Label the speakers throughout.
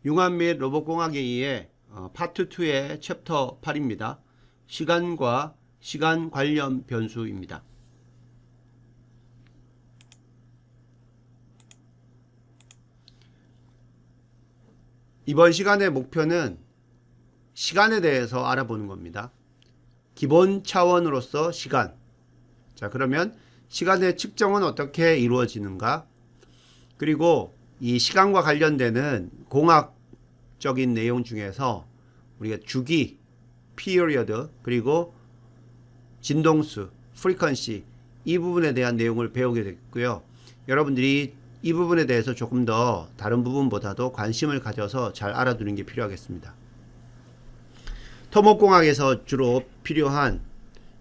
Speaker 1: 융합 및 로봇공학에 의해 파트 2의 챕터 8입니다. 시간과 시간 관련 변수입니다. 이번 시간의 목표는 시간에 대해서 알아보는 겁니다. 기본 차원으로서 시간. 자, 그러면 시간의 측정은 어떻게 이루어지는가? 그리고 이 시간과 관련되는 공학적인 내용 중에서 우리가 주기, period, 그리고 진동수, frequency 이 부분에 대한 내용을 배우게 됐고요. 여러분들이 이 부분에 대해서 조금 더 다른 부분보다도 관심을 가져서 잘 알아두는 게 필요하겠습니다. 토목공학에서 주로 필요한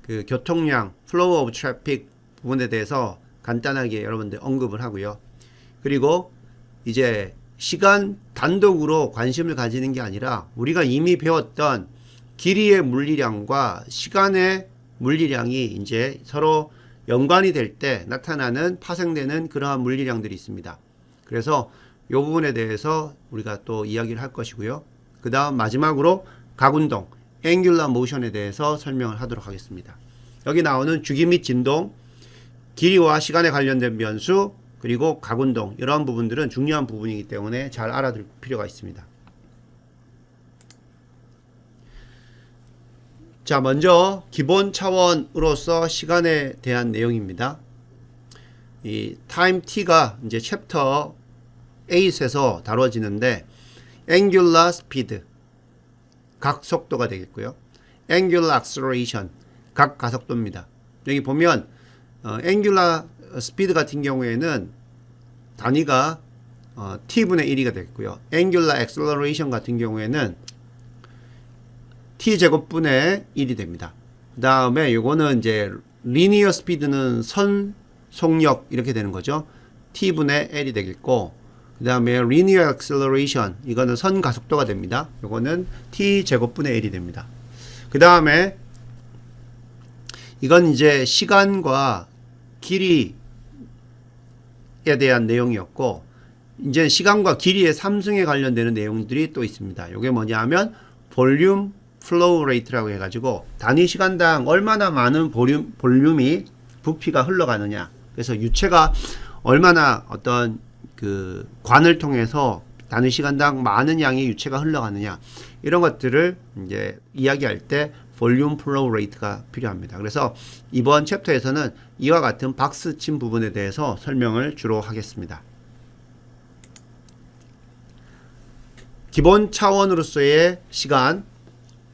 Speaker 1: 그 교통량, flow of traffic 부분에 대해서 간단하게 여러분들 언급을 하고요. 그리고 이제 시간 단독으로 관심을 가지는 게 아니라 우리가 이미 배웠던 길이의 물리량과 시간의 물리량이 이제 서로 연관이 될 때 나타나는 파생되는 그러한 물리량들이 있습니다. 그래서 이 부분에 대해서 우리가 또 이야기를 할 것이고요. 그 다음 마지막으로 각운동, angular motion에 대해서 설명을 하도록 하겠습니다. 여기 나오는 주기 및 진동, 길이와 시간에 관련된 변수, 그리고 각운동 이러한 부분들은 중요한 부분이기 때문에 잘 알아둘 필요가 있습니다. 자, 먼저 기본 차원으로서 시간에 대한 내용입니다. 이 타임 t가 이제 챕터 8에서 다뤄지는데 angular speed 각 속도가 되겠고요. angular acceleration 각 가속도입니다. 여기 보면 angular speed 같은 경우에는 단위가 t분의 1이 되겠고요. angular acceleration 같은 경우에는 t제곱분의 1이 됩니다. 그 다음에 요거는 이제 linear speed는 선 속력 이렇게 되는 거죠. t분의 l이 되겠고, 그 다음에 linear acceleration 이거는 선 가속도가 됩니다. 요거는 t제곱분의 1이 됩니다. 그 다음에 이건 이제 시간과 길이에 대한 내용이었고, 이제 시간과 길이의 삼승에 관련되는 내용들이 또 있습니다. 요게 뭐냐면 볼륨 플로우 레이트라고 해가지고 단위 시간당 얼마나 많은 볼륨이 부피가 흘러가느냐, 그래서 유체가 얼마나 어떤 그 관을 통해서 단위 시간당 많은 양의 유체가 흘러가느냐, 이런 것들을 이제 이야기할 때 볼륨 플로우 레이트가 필요합니다. 그래서 이번 챕터에서는 이와 같은 박스 친 부분에 대해서 설명을 주로 하겠습니다. 기본 차원으로서의 시간.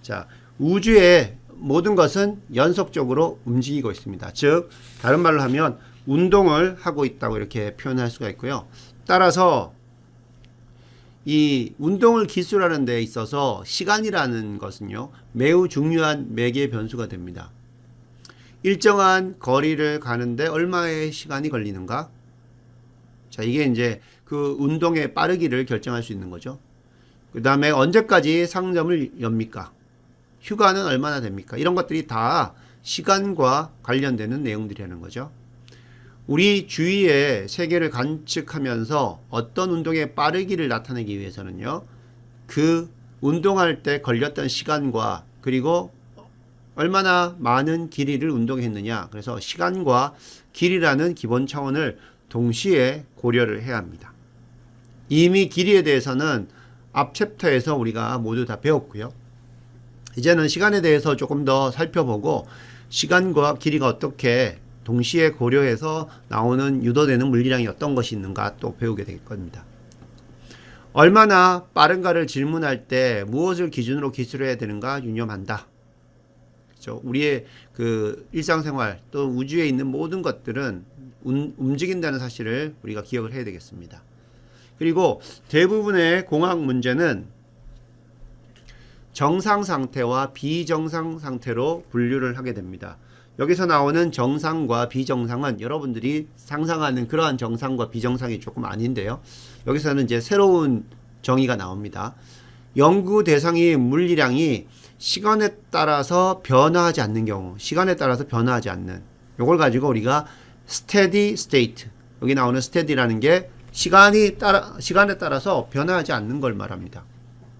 Speaker 1: 자, 우주의 모든 것은 연속적으로 움직이고 있습니다. 즉, 다른 말로 하면 운동을 하고 있다고 이렇게 표현할 수가 있고요. 따라서 이 운동을 기술하는 데 있어서 시간이라는 것은요, 매우 중요한 매개 변수가 됩니다. 일정한 거리를 가는데 얼마의 시간이 걸리는가? 자, 이게 이제 그 운동의 빠르기를 결정할 수 있는 거죠. 그 다음에 언제까지 상점을 엽니까? 휴가는 얼마나 됩니까? 이런 것들이 다 시간과 관련되는 내용들이라는 거죠. 우리 주위의 세계를 관측하면서 어떤 운동의 빠르기를 나타내기 위해서는요, 그 운동할 때 걸렸던 시간과 그리고 얼마나 많은 길이를 운동했느냐, 그래서 시간과 길이라는 기본 차원을 동시에 고려를 해야 합니다. 이미 길이에 대해서는 앞 챕터에서 우리가 모두 다 배웠고요. 이제는 시간에 대해서 조금 더 살펴보고 시간과 길이가 어떻게 동시에 고려해서 나오는 유도되는 물리량이 어떤 것이 있는가 또 배우게 될 겁니다. 얼마나 빠른가를 질문할 때 무엇을 기준으로 기술해야 되는가 유념한다. 그렇죠? 우리의 그 일상생활 또 우주에 있는 모든 것들은 움직인다는 사실을 우리가 기억을 해야 되겠습니다. 그리고 대부분의 공학 문제는 정상 상태와 비정상 상태로 분류를 하게 됩니다. 여기서 나오는 정상과 비정상은 여러분들이 상상하는 그러한 정상과 비정상이 조금 아닌데요. 여기서는 이제 새로운 정의가 나옵니다. 연구 대상의 물리량이 시간에 따라서 변화하지 않는 경우, 시간에 따라서 변화하지 않는, 요걸 가지고 우리가 steady state, 여기 나오는 steady라는 게 시간에 따라서 변화하지 않는 걸 말합니다.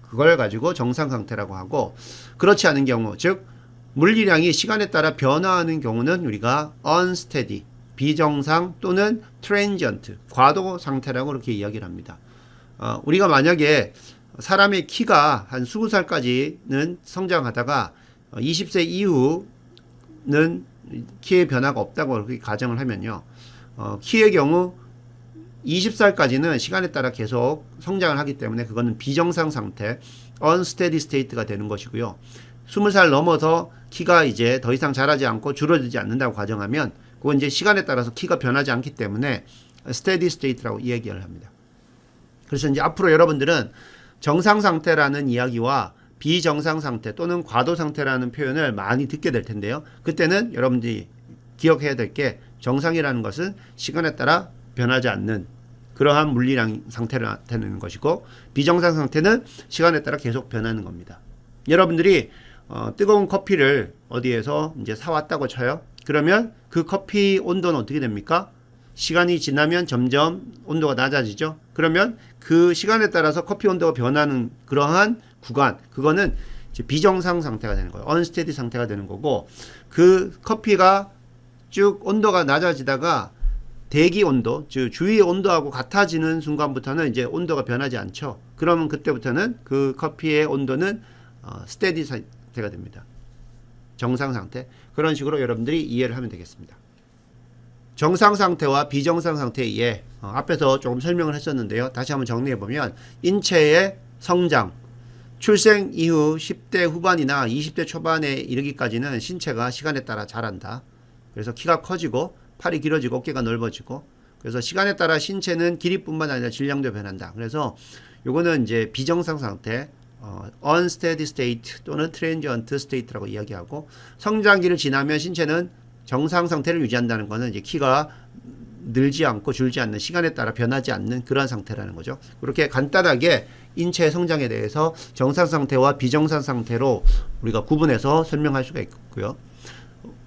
Speaker 1: 그걸 가지고 정상 상태라고 하고, 그렇지 않은 경우, 즉 물리량이 시간에 따라 변화하는 경우는 우리가 unsteady, 비정상 또는 transient, 과도 상태라고 그렇게 이야기를 합니다. 우리가 만약에 사람의 키가 한 20살까지는 성장하다가 20세 이후는 키의 변화가 없다고 그렇게 가정을 하면요. 키의 경우 20살까지는 시간에 따라 계속 성장을 하기 때문에 그거는 비정상 상태, unsteady state가 되는 것이고요. 20살 넘어서 키가 이제 더 이상 자라지 않고 줄어들지 않는다고 가정하면 그건 이제 시간에 따라서 키가 변하지 않기 때문에 steady state라고 이야기를 합니다. 그래서 이제 앞으로 여러분들은 정상 상태라는 이야기와 비정상 상태 또는 과도 상태라는 표현을 많이 듣게 될 텐데요. 그때는 여러분들이 기억해야 될 게 정상이라는 것은 시간에 따라 변하지 않는 그러한 물리량 상태를 나타내는 것이고, 비정상 상태는 시간에 따라 계속 변하는 겁니다. 여러분들이 뜨거운 커피를 어디에서 이제 사왔다고 쳐요. 그러면 그 커피 온도는 어떻게 됩니까? 시간이 지나면 점점 온도가 낮아지죠. 그러면 그 시간에 따라서 커피 온도가 변하는 그러한 구간, 그거는 이제 비정상 상태가 되는 거예요. unsteady 상태가 되는 거고, 그 커피가 쭉 온도가 낮아지다가 대기 온도, 즉 주위의 온도하고 같아지는 순간부터는 이제 온도가 변하지 않죠. 그러면 그때부터는 그 커피의 온도는 steady 상태가 됩니다. 정상 상태. 그런 식으로 여러분들이 이해를 하면 되겠습니다. 정상 상태와 비정상 상태에 앞에서 조금 설명을 했었는데요. 다시 한번 정리해보면 인체의 성장, 출생 이후 10대 후반이나 20대 초반에 이르기까지는 신체가 시간에 따라 자란다. 그래서 키가 커지고 팔이 길어지고 어깨가 넓어지고, 그래서 시간에 따라 신체는 길이뿐만 아니라 질량도 변한다. 그래서 요거는 이제 비정상 상태, unsteady state 또는 transient state라고 이야기하고, 성장기를 지나면 신체는 정상 상태를 유지한다는 것은 이제 키가 늘지 않고 줄지 않는, 시간에 따라 변하지 않는 그러한 상태라는 거죠. 그렇게 간단하게 인체의 성장에 대해서 정상 상태와 비정상 상태로 우리가 구분해서 설명할 수가 있고요.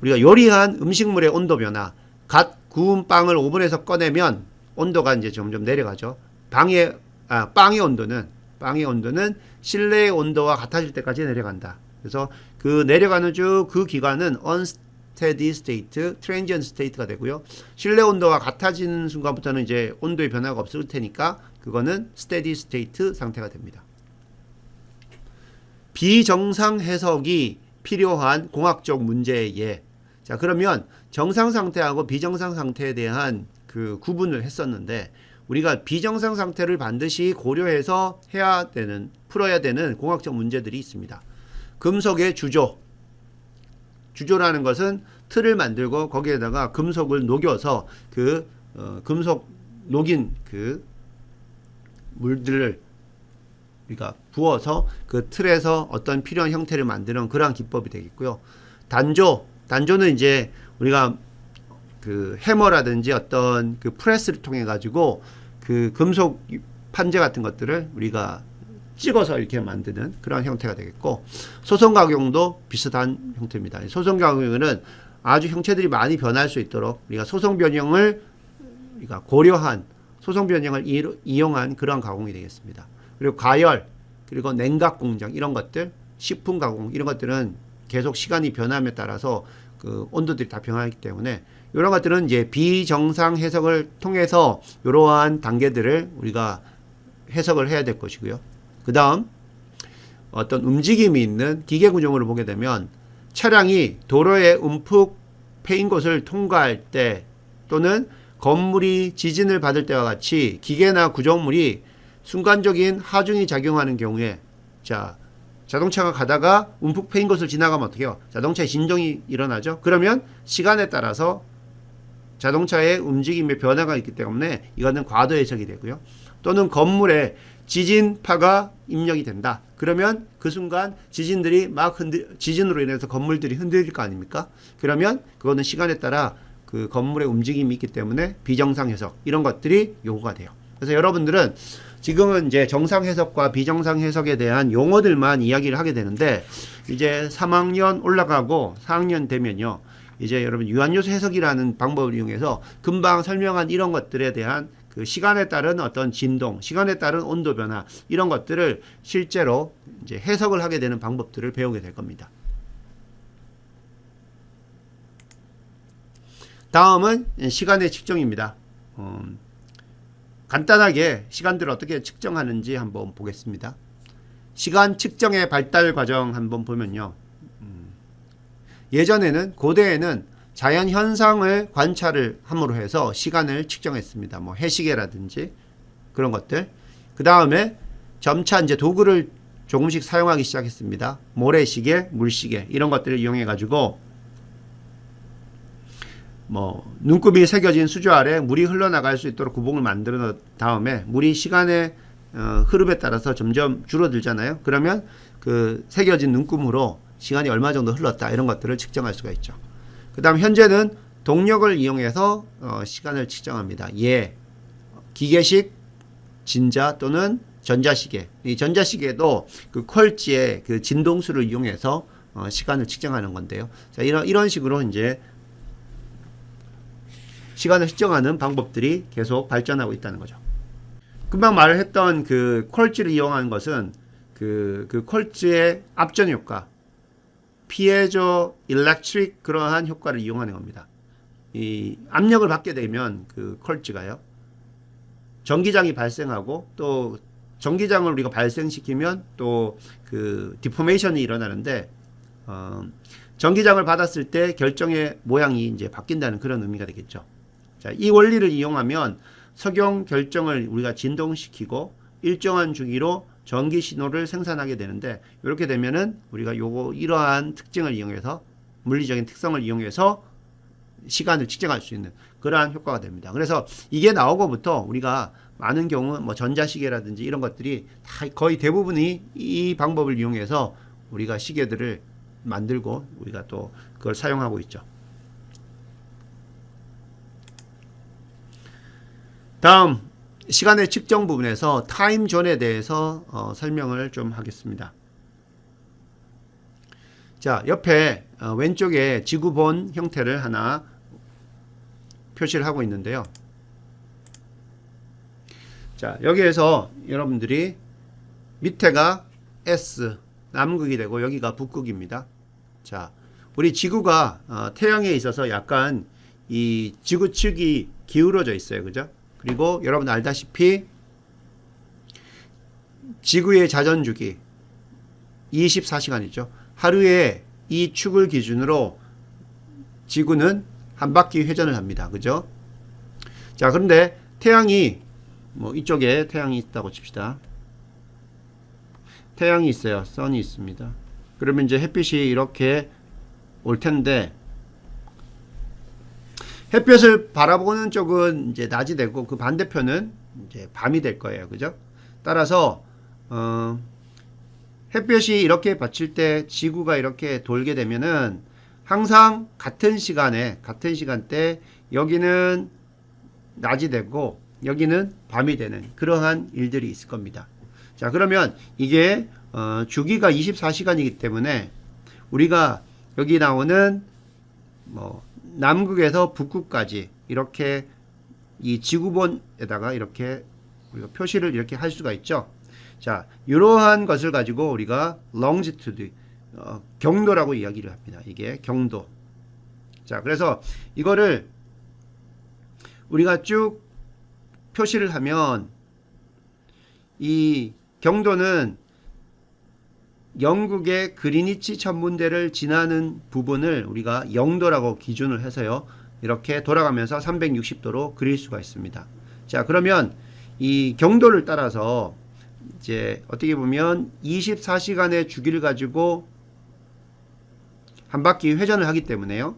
Speaker 1: 우리가 요리한 음식물의 온도 변화, 갓 구운 빵을 오븐에서 꺼내면 온도가 이제 점점 내려가죠. 빵의 온도는 실내의 온도와 같아질 때까지 내려간다. 그래서 그 내려가는 쭉 그 기간은 unsteady state, transient state가 되고요. 실내 온도와 같아지는 순간부터는 이제 온도의 변화가 없을 테니까 그거는 steady state 상태가 됩니다. 비정상 해석이 필요한 공학적 문제의 예. 자, 그러면 정상 상태하고 비정상 상태에 대한 그 구분을 했었는데, 우리가 비정상 상태를 반드시 고려해서 풀어야 되는 공학적 문제들이 있습니다. 금속의 주조라는 것은 틀을 만들고 거기에다가 금속을 녹여서 그 금속 녹인 그 물들을 우리가 부어서 그 틀에서 어떤 필요한 형태를 만드는 그러한 기법이 되겠고요. 단조는 이제 우리가 그 해머라든지 어떤 그 프레스를 통해 가지고 그 금속 판재 같은 것들을 우리가 찍어서 이렇게 만드는 그런 형태가 되겠고, 소성각용도 비슷한 형태입니다. 소성각용은 아주 형체들이 많이 변할 수 있도록 우리가 소성 변형을 우리가 고려한, 소성 변형을 이용한 그런 가공이 되겠습니다. 그리고 가열, 그리고 냉각 공정 이런 것들, 식품 가공 이런 것들은 계속 시간이 변함에 따라서 그 온도들이 다 변하기 때문에 이런 것들은 이제 비정상 해석을 통해서 이러한 단계들을 우리가 해석을 해야 될 것이고요. 그 다음 어떤 움직임이 있는 기계 구조물을 보게 되면 차량이 도로에 움푹 패인 곳을 통과할 때 또는 건물이 지진을 받을 때와 같이 기계나 구조물이 순간적인 하중이 작용하는 경우에, 자동차가 가다가 움푹 패인 곳을 지나가면 어떻게 해요? 자동차에 진동이 일어나죠. 그러면 시간에 따라서 자동차의 움직임의 변화가 있기 때문에 이거는 과도 해석이 되고요. 또는 건물에 지진파가 입력이 된다. 그러면 그 순간 지진으로 인해서 건물들이 흔들릴 거 아닙니까? 그러면 그거는 시간에 따라 그 건물의 움직임이 있기 때문에 비정상 해석 이런 것들이 요구가 돼요. 그래서 여러분들은 지금은 이제 정상 해석과 비정상 해석에 대한 용어들만 이야기를 하게 되는데, 이제 3학년 올라가고 4학년 되면요, 이제 여러분 유한요소 해석이라는 방법을 이용해서 금방 설명한 이런 것들에 대한 그 시간에 따른 어떤 진동, 시간에 따른 온도 변화 이런 것들을 실제로 이제 해석을 하게 되는 방법들을 배우게 될 겁니다. 다음은 시간의 측정입니다. 간단하게 시간들을 어떻게 측정하는지 한번 보겠습니다. 시간 측정의 발달 과정 한번 보면요. 예전에는 고대에는 자연 현상을 관찰을 함으로 해서 시간을 측정했습니다. 뭐 해시계라든지 그런 것들. 그 다음에 점차 이제 도구를 조금씩 사용하기 시작했습니다. 모래시계, 물시계 이런 것들을 이용해 가지고 뭐 눈곱이 새겨진 수조 아래 물이 흘러나갈 수 있도록 구멍을 만들어 놓은 다음에 물이 시간의 흐름에 따라서 점점 줄어들잖아요. 그러면 그 새겨진 눈금으로 시간이 얼마 정도 흘렀다 이런 것들을 측정할 수가 있죠. 그 다음 현재는 동력을 이용해서 시간을 측정합니다. 기계식 진자 또는 전자시계. 이 전자시계도 그 퀄지의 그 진동수를 이용해서 시간을 측정하는 건데요. 자, 이런 식으로 이제 시간을 측정하는 방법들이 계속 발전하고 있다는 거죠. 금방 말을 했던 그 퀄지를 이용하는 것은 그 퀄지의 압전 효과, 피에조 일렉트릭 그러한 효과를 이용하는 겁니다. 이 압력을 받게 되면 그 퀄지가요. 전기장이 발생하고 또 전기장을 우리가 발생시키면 또 그 디포메이션이 일어나는데 전기장을 받았을 때 결정의 모양이 이제 바뀐다는 그런 의미가 되겠죠. 자, 이 원리를 이용하면 석영 결정을 우리가 진동시키고 일정한 주기로 전기 신호를 생산하게 되는데 이렇게 되면은 우리가 이러한 특징을 이용해서 물리적인 특성을 이용해서 시간을 측정할 수 있는 그러한 효과가 됩니다. 그래서 이게 나오고부터 우리가 많은 경우 뭐 전자시계라든지 이런 것들이 다 거의 대부분이 이 방법을 이용해서 우리가 시계들을 만들고 우리가 또 그걸 사용하고 있죠. 다음 시간의 측정 부분에서 타임존에 대해서 설명을 좀 하겠습니다. 자, 옆에 왼쪽에 지구본 형태를 하나 표시를 하고 있는데요. 자, 여기에서 여러분들이 밑에가 S 남극이 되고 여기가 북극입니다. 자, 우리 지구가 태양에 있어서 약간 이 지구 측이 기울어져 있어요. 그죠? 그리고 여러분 알다시피 지구의 자전주기 24시간이죠. 하루에 이 축을 기준으로 지구는 한 바퀴 회전을 합니다. 그죠? 자, 그런데 태양이 뭐 이쪽에 태양이 있다고 칩시다. 태양이 있어요. 선이 있습니다. 그러면 이제 햇빛이 이렇게 올 텐데 햇볕을 바라보는 쪽은 이제 낮이 되고 그 반대편은 이제 밤이 될 거예요. 그죠? 따라서 햇볕이 이렇게 받칠 때 지구가 이렇게 돌게 되면은 항상 같은 시간대 여기는 낮이 되고 여기는 밤이 되는 그러한 일들이 있을 겁니다. 자, 그러면 이게 주기가 24시간이기 때문에 우리가 여기 나오는 뭐 남극에서 북극까지 이렇게 이 지구본에다가 이렇게 우리가 표시를 이렇게 할 수가 있죠. 자, 이러한 것을 가지고 우리가 longitude 경도라고 이야기를 합니다. 이게 경도. 자, 그래서 이거를 우리가 쭉 표시를 하면 이 경도는 영국의 그리니치 천문대를 지나는 부분을 우리가 영도라고 기준을 해서요. 이렇게 돌아가면서 360도로 그릴 수가 있습니다. 자, 그러면 이 경도를 따라서 이제 어떻게 보면 24시간의 주기를 가지고 한 바퀴 회전을 하기 때문에요.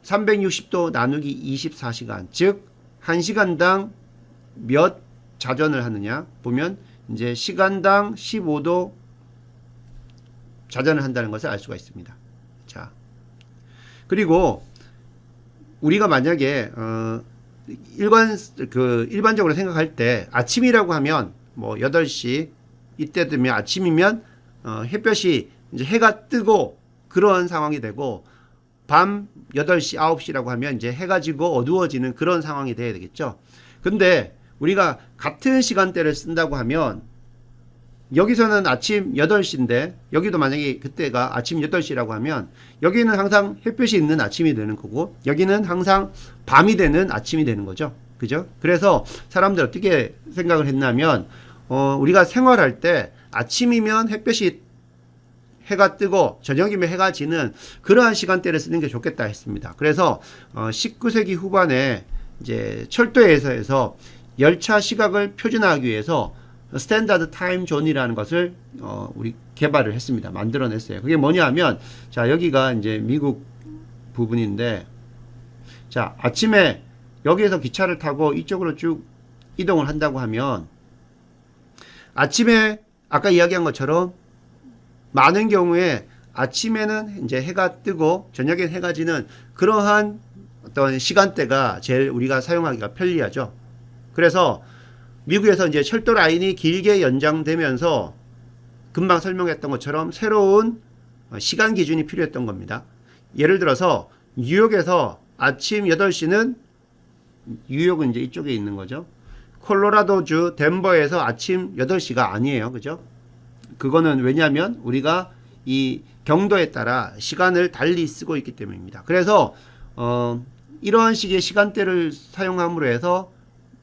Speaker 1: 360도 나누기 24시간, 즉 1시간당 몇 자전을 하느냐 보면 이제 시간당 15도 자전을 한다는 것을 알 수가 있습니다. 자, 그리고 우리가 만약에 일반적으로 생각할 때 아침이라고 하면 뭐 8시 이때 되면 아침이면 햇볕이 이제 해가 뜨고 그런 상황이 되고 밤 8시, 9시라고 하면 이제 해가 지고 어두워지는 그런 상황이 돼야 되겠죠. 근데 우리가 같은 시간대를 쓴다고 하면 여기서는 아침 8시인데 여기도 만약에 그때가 아침 8시라고 하면 여기는 항상 햇볕이 있는 아침이 되는 거고 여기는 항상 밤이 되는 아침이 되는 거죠. 그죠? 그래서 사람들 어떻게 생각을 했냐면 우리가 생활할 때 아침이면 햇볕이 해가 뜨고 저녁이면 해가 지는 그러한 시간대를 쓰는 게 좋겠다 했습니다. 그래서 19세기 후반에 이제 철도에서 열차 시각을 표준화하기 위해서 스탠다드 타임 존이라는 것을 우리 개발을 했습니다. 만들어냈어요. 그게 뭐냐 하면 자 여기가 이제 미국 부분인데 자 아침에 여기에서 기차를 타고 이쪽으로 쭉 이동을 한다고 하면 아침에 아까 이야기한 것처럼 많은 경우에 아침에는 이제 해가 뜨고 저녁에 해가 지는 그러한 어떤 시간대가 제일 우리가 사용하기가 편리하죠. 그래서 미국에서 이제 철도 라인이 길게 연장되면서 금방 설명했던 것처럼 새로운 시간 기준이 필요했던 겁니다. 예를 들어서 뉴욕에서 아침 8시는 뉴욕은 이제 이쪽에 있는 거죠. 콜로라도주 덴버에서 아침 8시가 아니에요. 그죠? 그거는 왜냐하면 우리가 이 경도에 따라 시간을 달리 쓰고 있기 때문입니다. 그래서 이러한 식의 시간대를 사용함으로 해서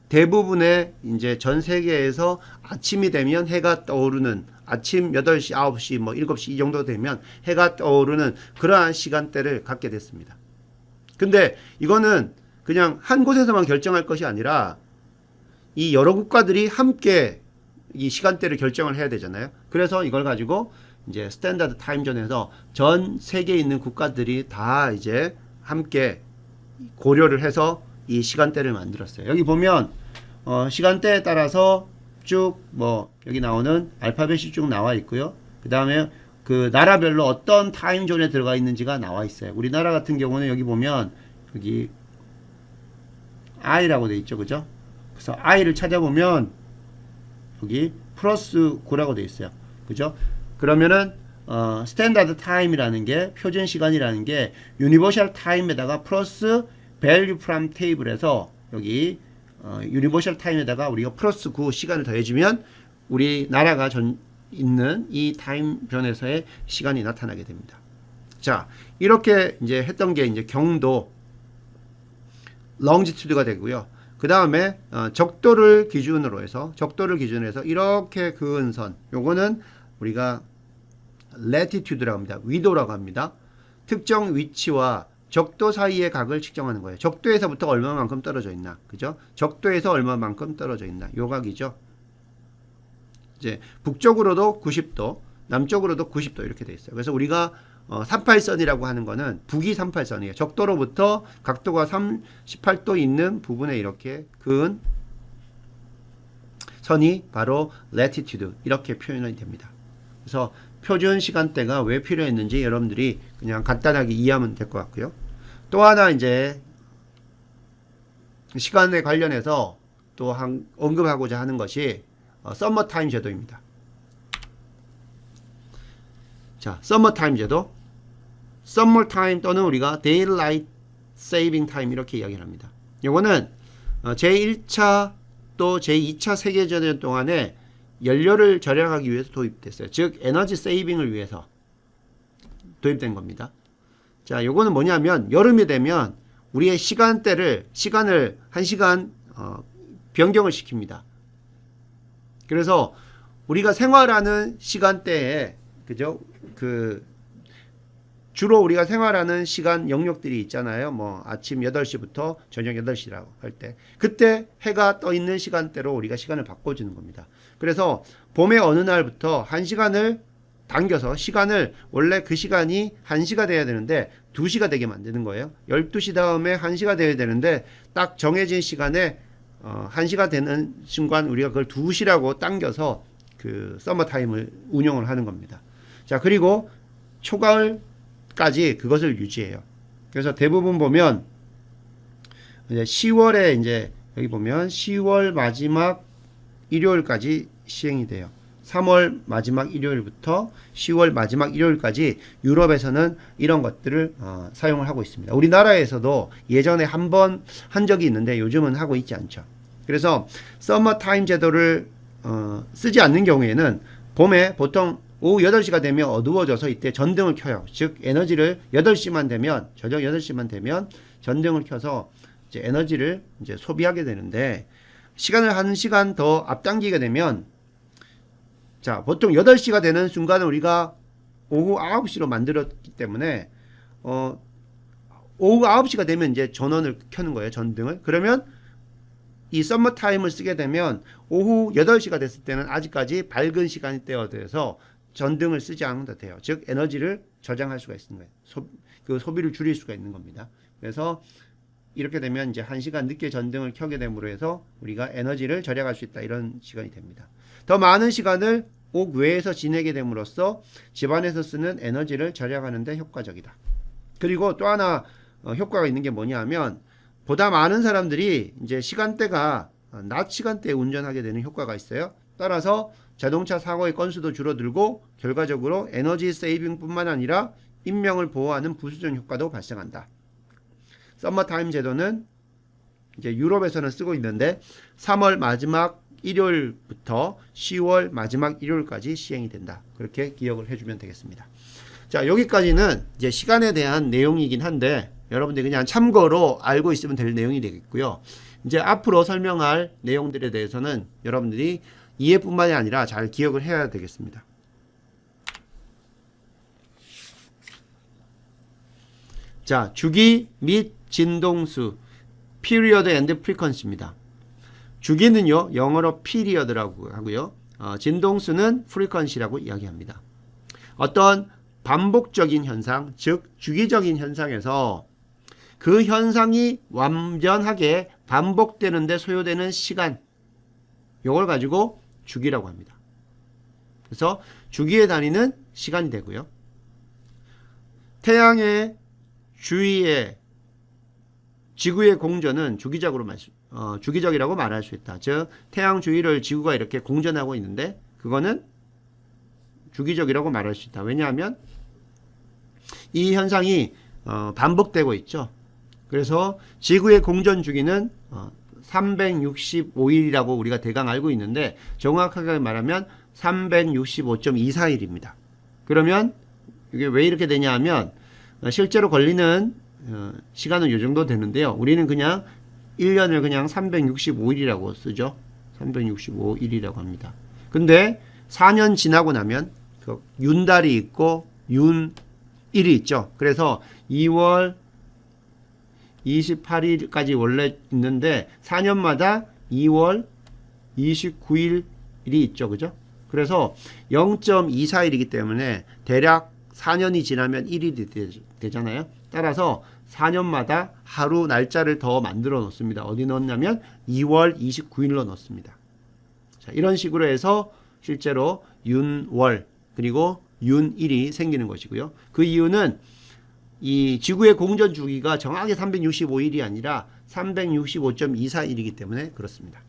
Speaker 1: 대부분의 이제 전 세계에서 아침이 되면 해가 떠오르는 아침 8시, 9시, 뭐 7시 이 정도 되면 해가 떠오르는 그러한 시간대를 갖게 됐습니다. 근데 이거는 그냥 한 곳에서만 결정할 것이 아니라 이 여러 국가들이 함께 이 시간대를 결정을 해야 되잖아요. 그래서 이걸 가지고 이제 스탠다드 타임존에서 전 세계에 있는 국가들이 다 이제 함께 고려를 해서 이 시간대를 만들었어요. 여기 보면 시간대에 따라서 쭉 뭐 여기 나오는 알파벳이 쭉 나와 있고요. 그 다음에 그 나라별로 어떤 타임존에 들어가 있는지가 나와 있어요. 우리나라 같은 경우는 여기 보면 여기 I라고 돼 있죠. 그죠? 그래서 I를 찾아보면 여기 플러스 9라고 돼 있어요. 그죠? 그러면은 스탠다드 타임이라는 게 표준 시간이라는 게 유니버셜 타임에다가 플러스 밸류 프롬 테이블에서 여기 유니버셜 타임에다가 우리가 플러스 9 시간을 더해주면 우리나라가 있는 이 타임존에서의 시간이 나타나게 됩니다. 자, 이렇게 이제 했던 게 이제 경도 롱지튜드가 되고요. 그 다음에 적도를 기준으로 해서 이렇게 그은 선, 요거는 우리가 레티튜드라고 합니다. 위도라고 합니다. 특정 위치와 적도 사이의 각을 측정하는 거예요. 적도에서부터 얼마만큼 떨어져 있나, 그죠? 적도에서 얼마만큼 떨어져 있나, 요 각이죠. 이제 북쪽으로도 90도, 남쪽으로도 90도 이렇게 돼 있어요. 그래서 우리가 38선이라고 하는 거는 북위 38선이에요. 적도로부터 각도가 38도 있는 부분에 이렇게 그은 선이 바로 latitude 이렇게 표현이 됩니다. 그래서 표준 시간대가 왜 필요했는지 여러분들이 그냥 간단하게 이해하면 될 것 같고요. 또 하나 이제 시간에 관련해서 또 언급하고자 하는 것이 서머 타임 제도입니다. 자, 서머 타임 제도, 서머 타임 또는 우리가 데일라이트 세이빙 타임 이렇게 이야기를 합니다. 이거는 제1차 또 제2차 세계대전 동안에 연료를 절약하기 위해서 도입됐어요. 즉 에너지 세이빙을 위해서 도입된 겁니다. 자, 요거는 뭐냐면 여름이 되면 우리의 시간을 1시간 변경을 시킵니다. 그래서 우리가 생활하는 시간대에 그죠? 주로 우리가 생활하는 시간 영역들이 있잖아요. 뭐 아침 8시부터 저녁 8시라고 할 때 그때 해가 떠 있는 시간대로 우리가 시간을 바꿔주는 겁니다. 그래서 봄의 어느 날부터 1시간을 당겨서 시간을 원래 그 시간이 1시가 돼야 되는데 2시가 되게 만드는 거예요. 12시 다음에 1시가 돼야 되는데 딱 정해진 시간에 1시가 되는 순간 우리가 그걸 2시라고 당겨서 그 서머 타임을 운영을 하는 겁니다. 자, 그리고 초가을까지 그것을 유지해요. 그래서 대부분 보면 이제 10월에 이제 여기 보면 10월 마지막 일요일까지 시행이 돼요. 3월 마지막 일요일부터 10월 마지막 일요일까지 유럽에서는 이런 것들을 사용을 하고 있습니다. 우리나라에서도 예전에 한 번 한 적이 있는데 요즘은 하고 있지 않죠. 그래서 서머 타임 제도를 쓰지 않는 경우에는 봄에 보통 오후 8시가 되면 어두워져서 이때 전등을 켜요. 즉 에너지를 8시만 되면 저녁 8시만 되면 전등을 켜서 이제 에너지를 이제 소비하게 되는데 시간을 1시간 더 앞당기게 되면 자, 보통 8시가 되는 순간은 우리가 오후 9시로 만들었기 때문에 오후 9시가 되면 이제 전원을 켜는 거예요. 전등을. 그러면 이 썸머 타임을 쓰게 되면 오후 8시가 됐을 때는 아직까지 밝은 시간이 되어서 전등을 쓰지 않아도 돼요. 즉 에너지를 저장할 수가 있는 거예요. 그 소비를 줄일 수가 있는 겁니다. 그래서 이렇게 되면 이제 1시간 늦게 전등을 켜게 됨으로 해서 우리가 에너지를 절약할 수 있다. 이런 시간이 됩니다. 더 많은 시간을 옥 외에서 지내게 됨으로써 집안에서 쓰는 에너지를 절약하는 데 효과적이다. 그리고 또 하나 효과가 있는 게 뭐냐 하면 보다 많은 사람들이 이제 시간대가 낮 시간대에 운전하게 되는 효과가 있어요. 따라서 자동차 사고의 건수도 줄어들고 결과적으로 에너지 세이빙뿐만 아니라 인명을 보호하는 부수적 효과도 발생한다. 서머타임 제도는 이제 유럽에서는 쓰고 있는데 3월 마지막 일요일부터 10월 마지막 일요일까지 시행이 된다. 그렇게 기억을 해주면 되겠습니다. 자, 여기까지는 이제 시간에 대한 내용이긴 한데 여러분들이 그냥 참고로 알고 있으면 될 내용이 되겠고요. 이제 앞으로 설명할 내용들에 대해서는 여러분들이 이해뿐만이 아니라 잘 기억을 해야 되겠습니다. 자, 주기 및 진동수 period and frequency입니다. 주기는요 영어로 period라고 하고요. 진동수는 frequency라고 이야기합니다. 어떤 반복적인 현상, 즉 주기적인 현상에서 그 현상이 완전하게 반복되는데 소요되는 시간, 이걸 가지고 주기라고 합니다. 그래서 주기의 단위는 시간이 되고요. 태양의 주위에 지구의 공전은 주기적이라고 말할 수 있다. 즉 태양 주위를 지구가 이렇게 공전하고 있는데 그거는 주기적이라고 말할 수 있다. 왜냐하면 이 현상이 반복되고 있죠. 그래서 지구의 공전 주기는 365일이라고 우리가 대강 알고 있는데 정확하게 말하면 365.24일입니다. 그러면 이게 왜 이렇게 되냐 하면 실제로 걸리는 시간은 이 정도 되는데요. 우리는 그냥 1년을 그냥 365일이라고 쓰죠. 365일이라고 합니다. 근데 4년 지나고 나면 그 윤달이 있고 윤일이 있죠. 그래서 2월 28일까지 원래 있는데 4년마다 2월 29일이 있죠. 그죠? 그래서 0.24일이기 때문에 대략 4년이 지나면 1일이 되잖아요. 따라서 4년마다 하루 날짜를 더 만들어 놓습니다. 어디 넣었냐면 2월 29일로 넣습니다. 자, 이런 식으로 해서 실제로 윤월 그리고 윤일이 생기는 것이고요. 그 이유는 이 지구의 공전 주기가 정확히 365일이 아니라 365.24일이기 때문에 그렇습니다.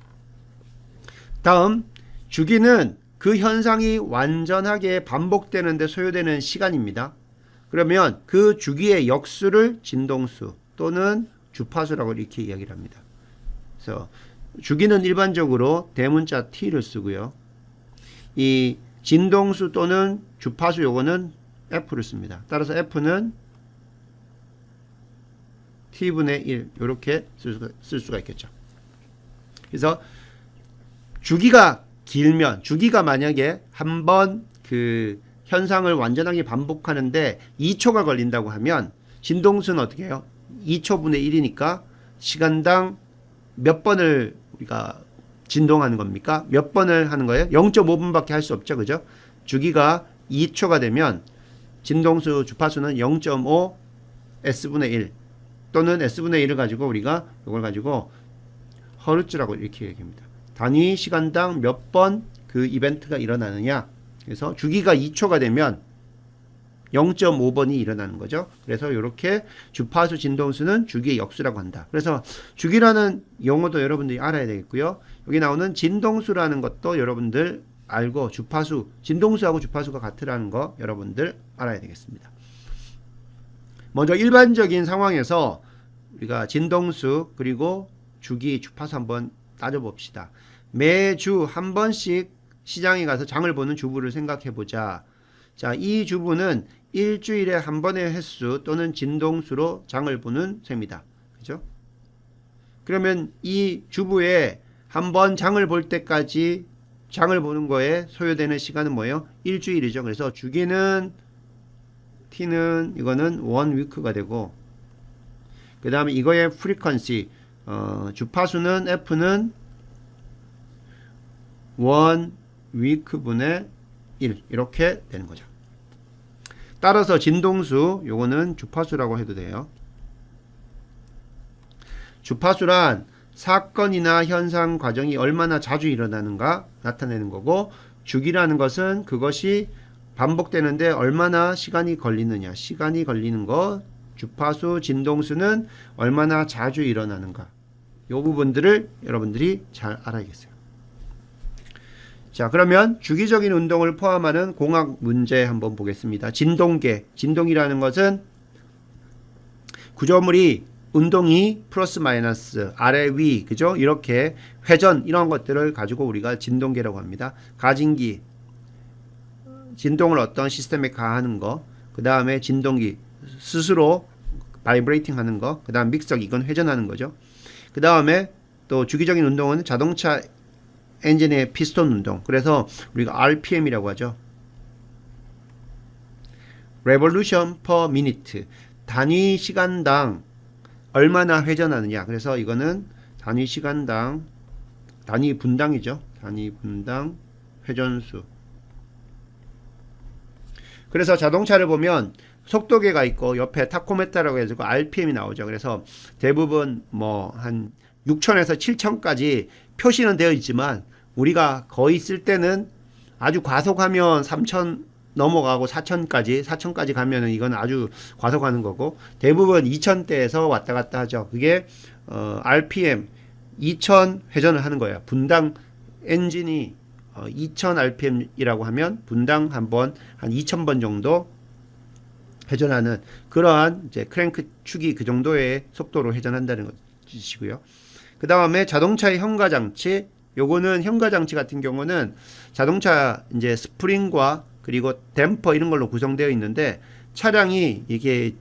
Speaker 1: 다음 주기는 그 현상이 완전하게 반복되는데 소요되는 시간입니다. 그러면 그 주기의 역수를 진동수 또는 주파수라고 이렇게 이야기를 합니다. 그래서 주기는 일반적으로 대문자 T를 쓰고요. 이 진동수 또는 주파수 요거는 F를 씁니다. 따라서 F는 T분의 1 이렇게 쓸 수가 있겠죠. 그래서 주기가 길면 주기가 만약에 한번 그 현상을 완전하게 반복하는데 2초가 걸린다고 하면 진동수는 어떻게 해요? 2초분의 1이니까 시간당 몇 번을 우리가 진동하는 겁니까? 몇 번을 하는 거예요? 0.5분밖에 할 수 없죠. 그죠? 주기가 2초가 되면 진동수 주파수는 0.5 S분의 1 또는 S분의 1을 가지고 우리가 이걸 가지고 허르츠라고 이렇게 얘기합니다. 단위 시간당 몇 번 그 이벤트가 일어나느냐. 그래서 주기가 2초가 되면 0.5번이 일어나는 거죠. 그래서 이렇게 주파수 진동수는 주기의 역수라고 한다. 그래서 주기라는 용어도 여러분들이 알아야 되겠고요. 여기 나오는 진동수라는 것도 여러분들 알고 주파수, 진동수하고 주파수가 같으라는 거 여러분들 알아야 되겠습니다. 먼저 일반적인 상황에서 우리가 진동수 그리고 주기, 주파수 한번 따져봅시다. 매주 한 번씩 시장에 가서 장을 보는 주부를 생각해 보자. 자, 이 주부는 일주일에 한 번의 횟수 또는 진동수로 장을 보는 셈이다. 그죠? 그러면 이 주부의 한 번 장을 볼 때까지 장을 보는 거에 소요되는 시간은 뭐예요? 일주일이죠. 그래서 주기는 T는 이거는 1위크가 되고, 그 다음에 이거의 프리퀀시, 주파수는 F는 1위크분의 1 이렇게 되는 거죠. 따라서 진동수 요거는 주파수라고 해도 돼요. 주파수란 사건이나 현상 과정이 얼마나 자주 일어나는가 나타내는 거고, 주기라는 것은 그것이 반복되는데 얼마나 시간이 걸리느냐, 시간이 걸리는 거. 주파수, 진동수는 얼마나 자주 일어나는가. 요 부분들을 여러분들이 잘 알아야겠어요. 자, 그러면 주기적인 운동을 포함하는 공학 문제 한번 보겠습니다. 진동계, 진동이라는 것은 구조물이 운동이 플러스 마이너스 아래 위, 그죠? 이렇게 회전 이런 것들을 가지고 우리가 진동계라고 합니다. 가진기, 진동을 어떤 시스템에 가하는 거, 그 다음에 진동기 스스로 바이브레이팅 하는 거, 그 다음 믹서기, 이건 회전하는 거죠. 그 다음에 또 주기적인 운동은 자동차 엔진의 피스톤 운동, 그래서 우리가 RPM이라고 하죠. Revolution per minute, 단위 시간당 얼마나 회전하느냐. 그래서 이거는 단위 시간당, 단위 분당이죠. 단위 분당 회전수. 그래서 자동차를 보면 속도계가 있고 옆에 타코메타라고 해서 RPM이 나오죠. 그래서 대부분 뭐 한 6,000에서 7,000까지 표시는 되어 있지만 우리가 거의 쓸 때는 아주 과속하면 3,000 넘어가고 4,000까지 가면은 이건 아주 과속하는 거고, 대부분 2,000대에서 왔다 갔다 하죠. 그게 RPM 2,000 회전을 하는 거예요. 분당 엔진이 2,000 RPM이라고 하면 분당 한 번 한 2,000번 정도 회전하는 그러한 이제 크랭크 축이 그 정도의 속도로 회전한다는 것이고요. 그 다음에 자동차의 현가 장치, 요거는 현가 장치 같은 경우는 자동차 이제 스프링과 그리고 댐퍼 이런 걸로 구성되어 있는데, 차량이 이게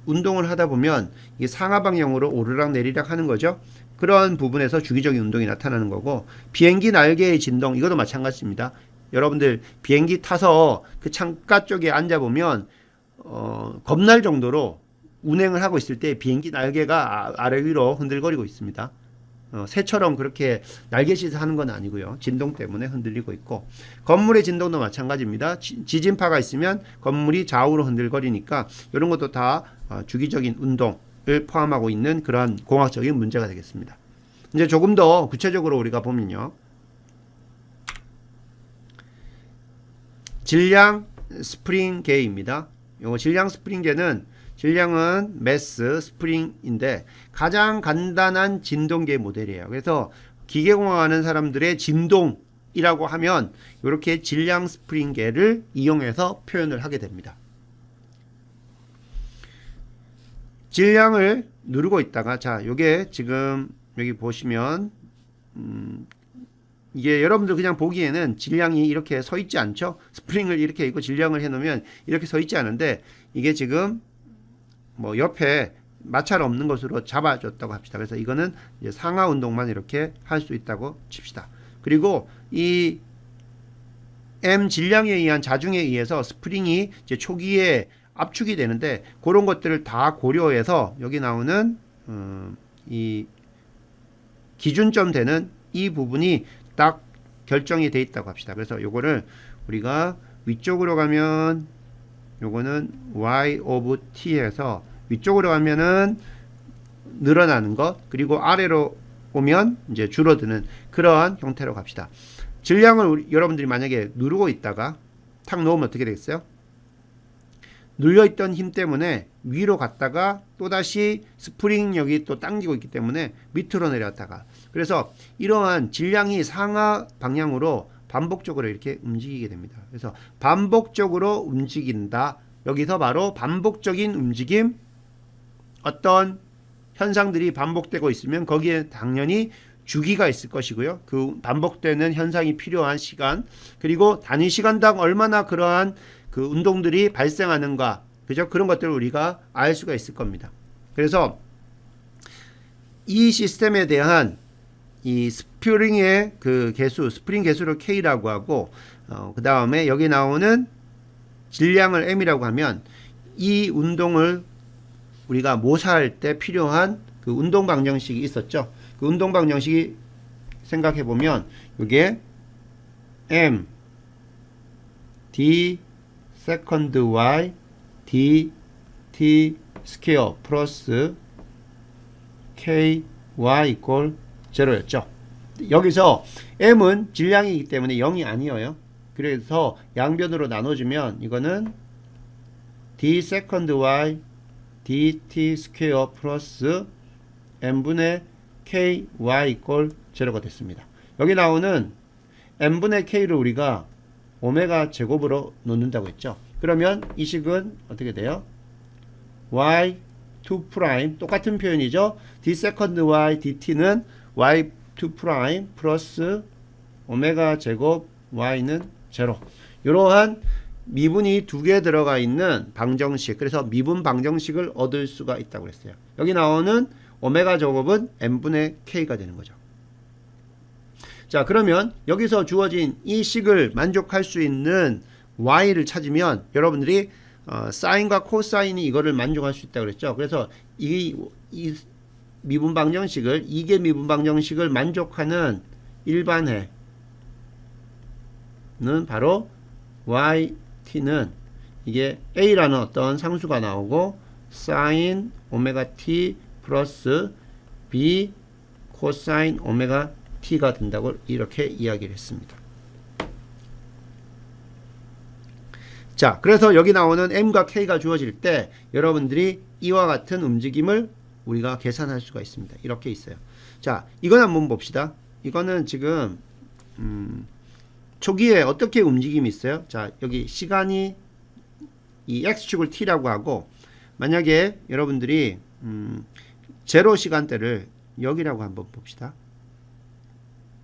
Speaker 1: 운동을 하다 보면 이게 상하 방향으로 오르락 내리락 하는 거죠. 그런 부분에서 주기적인 운동이 나타나는 거고, 비행기 날개의 진동, 이것도 마찬가지입니다. 여러분들 비행기 타서 그 창가 쪽에 앉아 보면 겁날 정도로 운행을 하고 있을 때 비행기 날개가 아래 위로 흔들거리고 있습니다. 새처럼 그렇게 날개짓을 하는 건 아니고요. 진동 때문에 흔들리고 있고, 건물의 진동도 마찬가지입니다. 지진파가 있으면 건물이 좌우로 흔들거리니까 이런 것도 다 주기적인 운동을 포함하고 있는 그러한 공학적인 문제가 되겠습니다. 이제 조금 더 구체적으로 우리가 보면요. 질량 스프링계입니다. 요 질량 스프링계는 질량은 매스 스프링인데 가장 간단한 진동계 모델이에요. 그래서 기계공학 하는 사람들의 진동이라고 하면 이렇게 질량 스프링계를 이용해서 표현을 하게 됩니다. 질량을 누르고 있다가, 자, 요게 지금 여기 보시면 이게 여러분들 그냥 보기에는 질량이 이렇게 서 있지 않죠? 스프링을 이렇게 있고 질량을 해 놓으면 이렇게 서 있지 않은데, 이게 지금 뭐 옆에 마찰 없는 것으로 잡아줬다고 합시다. 그래서 이거는 이제 상하 운동만 이렇게 할 수 있다고 칩시다. 그리고 이 M 질량에 의한 자중에 의해서 스프링이 이제 초기에 압축이 되는데, 그런 것들을 다 고려해서 여기 나오는 이 기준점 되는 이 부분이 딱 결정이 돼 있다고 합시다. 그래서 요거를 우리가 위쪽으로 가면 요거는 y of t 해서 위쪽으로 가면은 늘어나는 것, 그리고 아래로 오면 이제 줄어드는 그러한 형태로 갑시다. 질량을 여러분들이 만약에 누르고 있다가 탁 놓으면 어떻게 되겠어요? 눌려있던 힘 때문에 위로 갔다가 또다시 스프링력이 또 당기고 있기 때문에 밑으로 내려왔다가, 그래서 이러한 질량이 상하 방향으로 반복적으로 이렇게 움직이게 됩니다. 그래서 반복적으로 움직인다. 여기서 바로 반복적인 움직임, 어떤 현상들이 반복되고 있으면 거기에 당연히 주기가 있을 것이고요. 그 반복되는 현상이 필요한 시간, 그리고 단위 시간당 얼마나 그러한 그 운동들이 발생하는가, 그죠? 그런 것들을 우리가 알 수가 있을 겁니다. 그래서 이 시스템에 대한 이 스프링의 그 개수, 스프링 개수를 K라고 하고, 그 다음에 여기 나오는 질량을 M이라고 하면 이 운동을 우리가 모사할 때 필요한 그 운동 방정식이 있었죠. 그 운동 방정식이 생각해 보면 이게 M D 세컨드 Y D T 스퀘어 플러스 K Y 이퀄 0였죠. 여기서 M은 질량이기 때문에 0이 아니에요. 그래서 양변으로 나눠주면 이거는 D 세컨드 Y dt 스퀘어 플러스 n분의 ky 이퀄 0가 됐습니다. 여기 나오는 n분의 k를 우리가 오메가 제곱으로 놓는다고 했죠. 그러면 이 식은 어떻게 돼요? y2 프라임 똑같은 표현이죠. d 세컨드 y dt는 y2 프라임 플러스 오메가 제곱 y는 0. 이러한 미분이 두 개 들어가 있는 방정식, 그래서 미분 방정식을 얻을 수가 있다고 했어요. 여기 나오는 오메가 제곱은 n분의 k가 되는 거죠. 자, 그러면 여기서 주어진 이 식을 만족할 수 있는 y를 찾으면 여러분들이 사인과 코사인이 이거를 만족할 수 있다고 그랬죠. 그래서 이 미분 방정식을, 이계 미분 방정식을 만족하는 일반해는 바로 yt는 이게 a라는 어떤 상수가 나오고 sin 오메가 t 플러스 b 코사인 오메가 t가 된다고 이렇게 이야기를 했습니다. 자, 그래서 여기 나오는 m과 k가 주어질 때 여러분들이 이와 같은 움직임을 우리가 계산할 수가 있습니다. 이렇게 있어요. 자, 이건 한번 봅시다. 이거는 지금 초기에 어떻게 움직임이 있어요? 자, 여기 시간이 이 x축을 t라고 하고, 만약에 여러분들이 제로 시간대를 여기라고 한번 봅시다.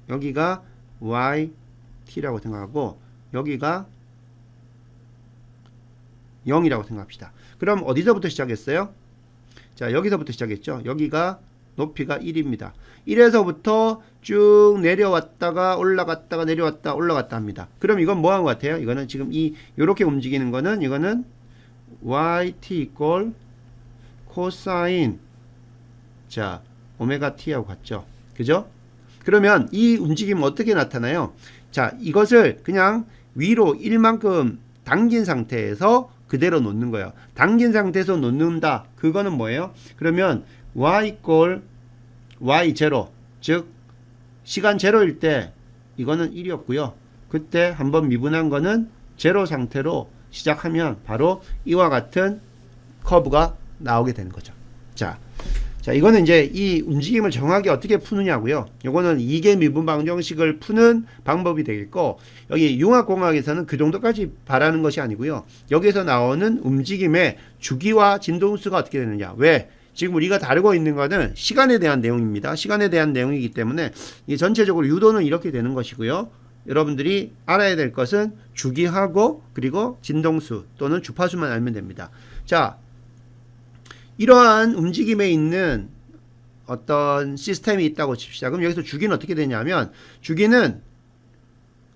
Speaker 1: 여기가 yt라고 생각하고 여기가 0이라고 생각합시다. 그럼 어디서부터 시작했어요? 자, 여기서부터 시작했죠. 여기가 높이가 1입니다. 1에서부터 쭉 내려왔다가 올라갔다가 내려왔다 올라갔다 합니다. 그럼 이건 뭐 한 것 같아요? 이거는 지금 요렇게 움직이는 거는 이거는 yt 이퀄 코사인 자 오메가 t하고 같죠. 그죠? 그러면 이 움직임은 어떻게 나타나요? 자, 이것을 그냥 위로 1만큼 당긴 상태에서 그대로 놓는 거예요. 당긴 상태에서 놓는다. 그거는 뭐예요? 그러면 y 이퀄 y0, 즉 시간 0일 때 이거는 1이었고요. 그때 한번 미분한 거는 0 상태로 시작하면 바로 이와 같은 커브가 나오게 되는 거죠. 자, 이거는 이제 이 움직임을 정확하게 어떻게 푸느냐고요. 요거는 이계 미분 방정식을 푸는 방법이 되겠고, 여기 융합공학에서는 그 정도까지 바라는 것이 아니고요. 여기서 나오는 움직임의 주기와 진동수가 어떻게 되느냐. 왜? 지금 우리가 다루고 있는 것은 시간에 대한 내용입니다. 시간에 대한 내용이기 때문에 이 전체적으로 유도는 이렇게 되는 것이고요. 여러분들이 알아야 될 것은 주기하고 그리고 진동수 또는 주파수만 알면 됩니다. 자, 이러한 움직임에 있는 어떤 시스템이 있다고 칩시다. 그럼 여기서 주기는 어떻게 되냐면, 주기는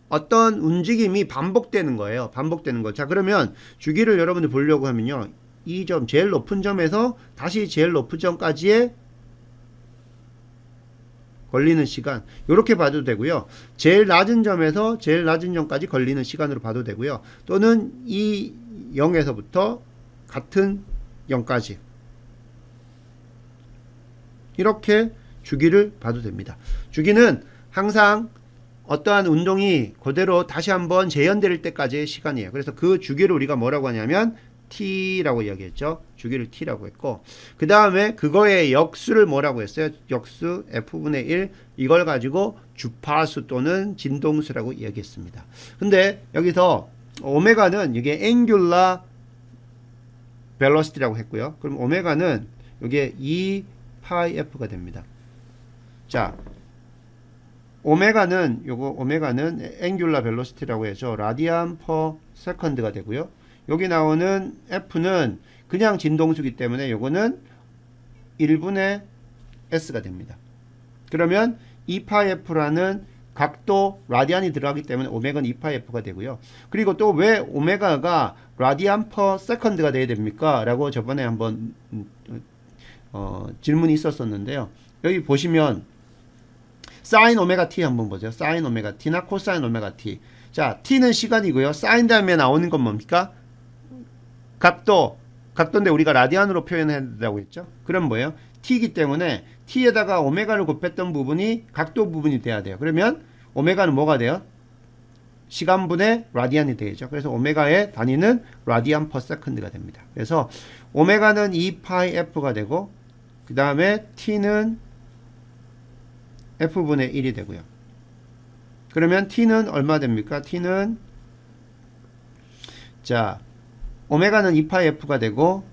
Speaker 1: 어떤 움직임이 반복되는 거예요. 반복되는 거. 자, 그러면 주기를 여러분들 보려고 하면요. 이 점, 제일 높은 점에서 다시 제일 높은 점까지의 걸리는 시간, 이렇게 봐도 되고요. 제일 낮은 점에서 제일 낮은 점까지 걸리는 시간으로 봐도 되고요. 또는 이 0에서부터 같은 0까지 이렇게 주기를 봐도 됩니다. 주기는 항상 어떠한 운동이 그대로 다시 한번 재현될 때까지의 시간이에요. 그래서 그 주기를 우리가 뭐라고 하냐면 t라고 이야기했죠. 주기를 t라고 했고, 그 다음에 그거의 역수를 뭐라고 했어요? 역수 f분의 1, 이걸 가지고 주파수 또는 진동수라고 이야기했습니다. 근데 여기서 오메가는 이게 angular velocity라고 했고요. 그럼 오메가는 이게 2πf가 됩니다. 자, 오메가는 angular velocity라고 해서 radian per second가 되고요. 여기 나오는 F는 그냥 진동수기 때문에 요거는 1분의 S가 됩니다. 그러면 2πf라는 각도 라디안이 들어가기 때문에 오메가는 2πf가 되고요. 그리고 또 왜 오메가가 라디안 퍼 세컨드가 돼야 됩니까? 라고 저번에 한번 질문이 있었었는데요. 여기 보시면 사인 오메가 t 한번 보세요. 사인 오메가 t나 코사인 오메가 t. 자, t는 시간이고요. 사인 다음에 나오는 건 뭡니까? 각도인데 우리가 라디안으로 표현해야 된다고 했죠. 그럼 뭐예요? t이기 때문에 t에다가 오메가를 곱했던 부분이 각도 부분이 돼야 돼요. 그러면 오메가는 뭐가 돼요? 시간분의 라디안이 되죠. 그래서 오메가의 단위는 라디안 퍼 세컨드가 됩니다. 그래서 오메가는 2πf가 되고, 그 다음에 t는 f분의 1이 되고요. 그러면 t는 얼마 됩니까? t는, 자, 오메가는 2πf가 되고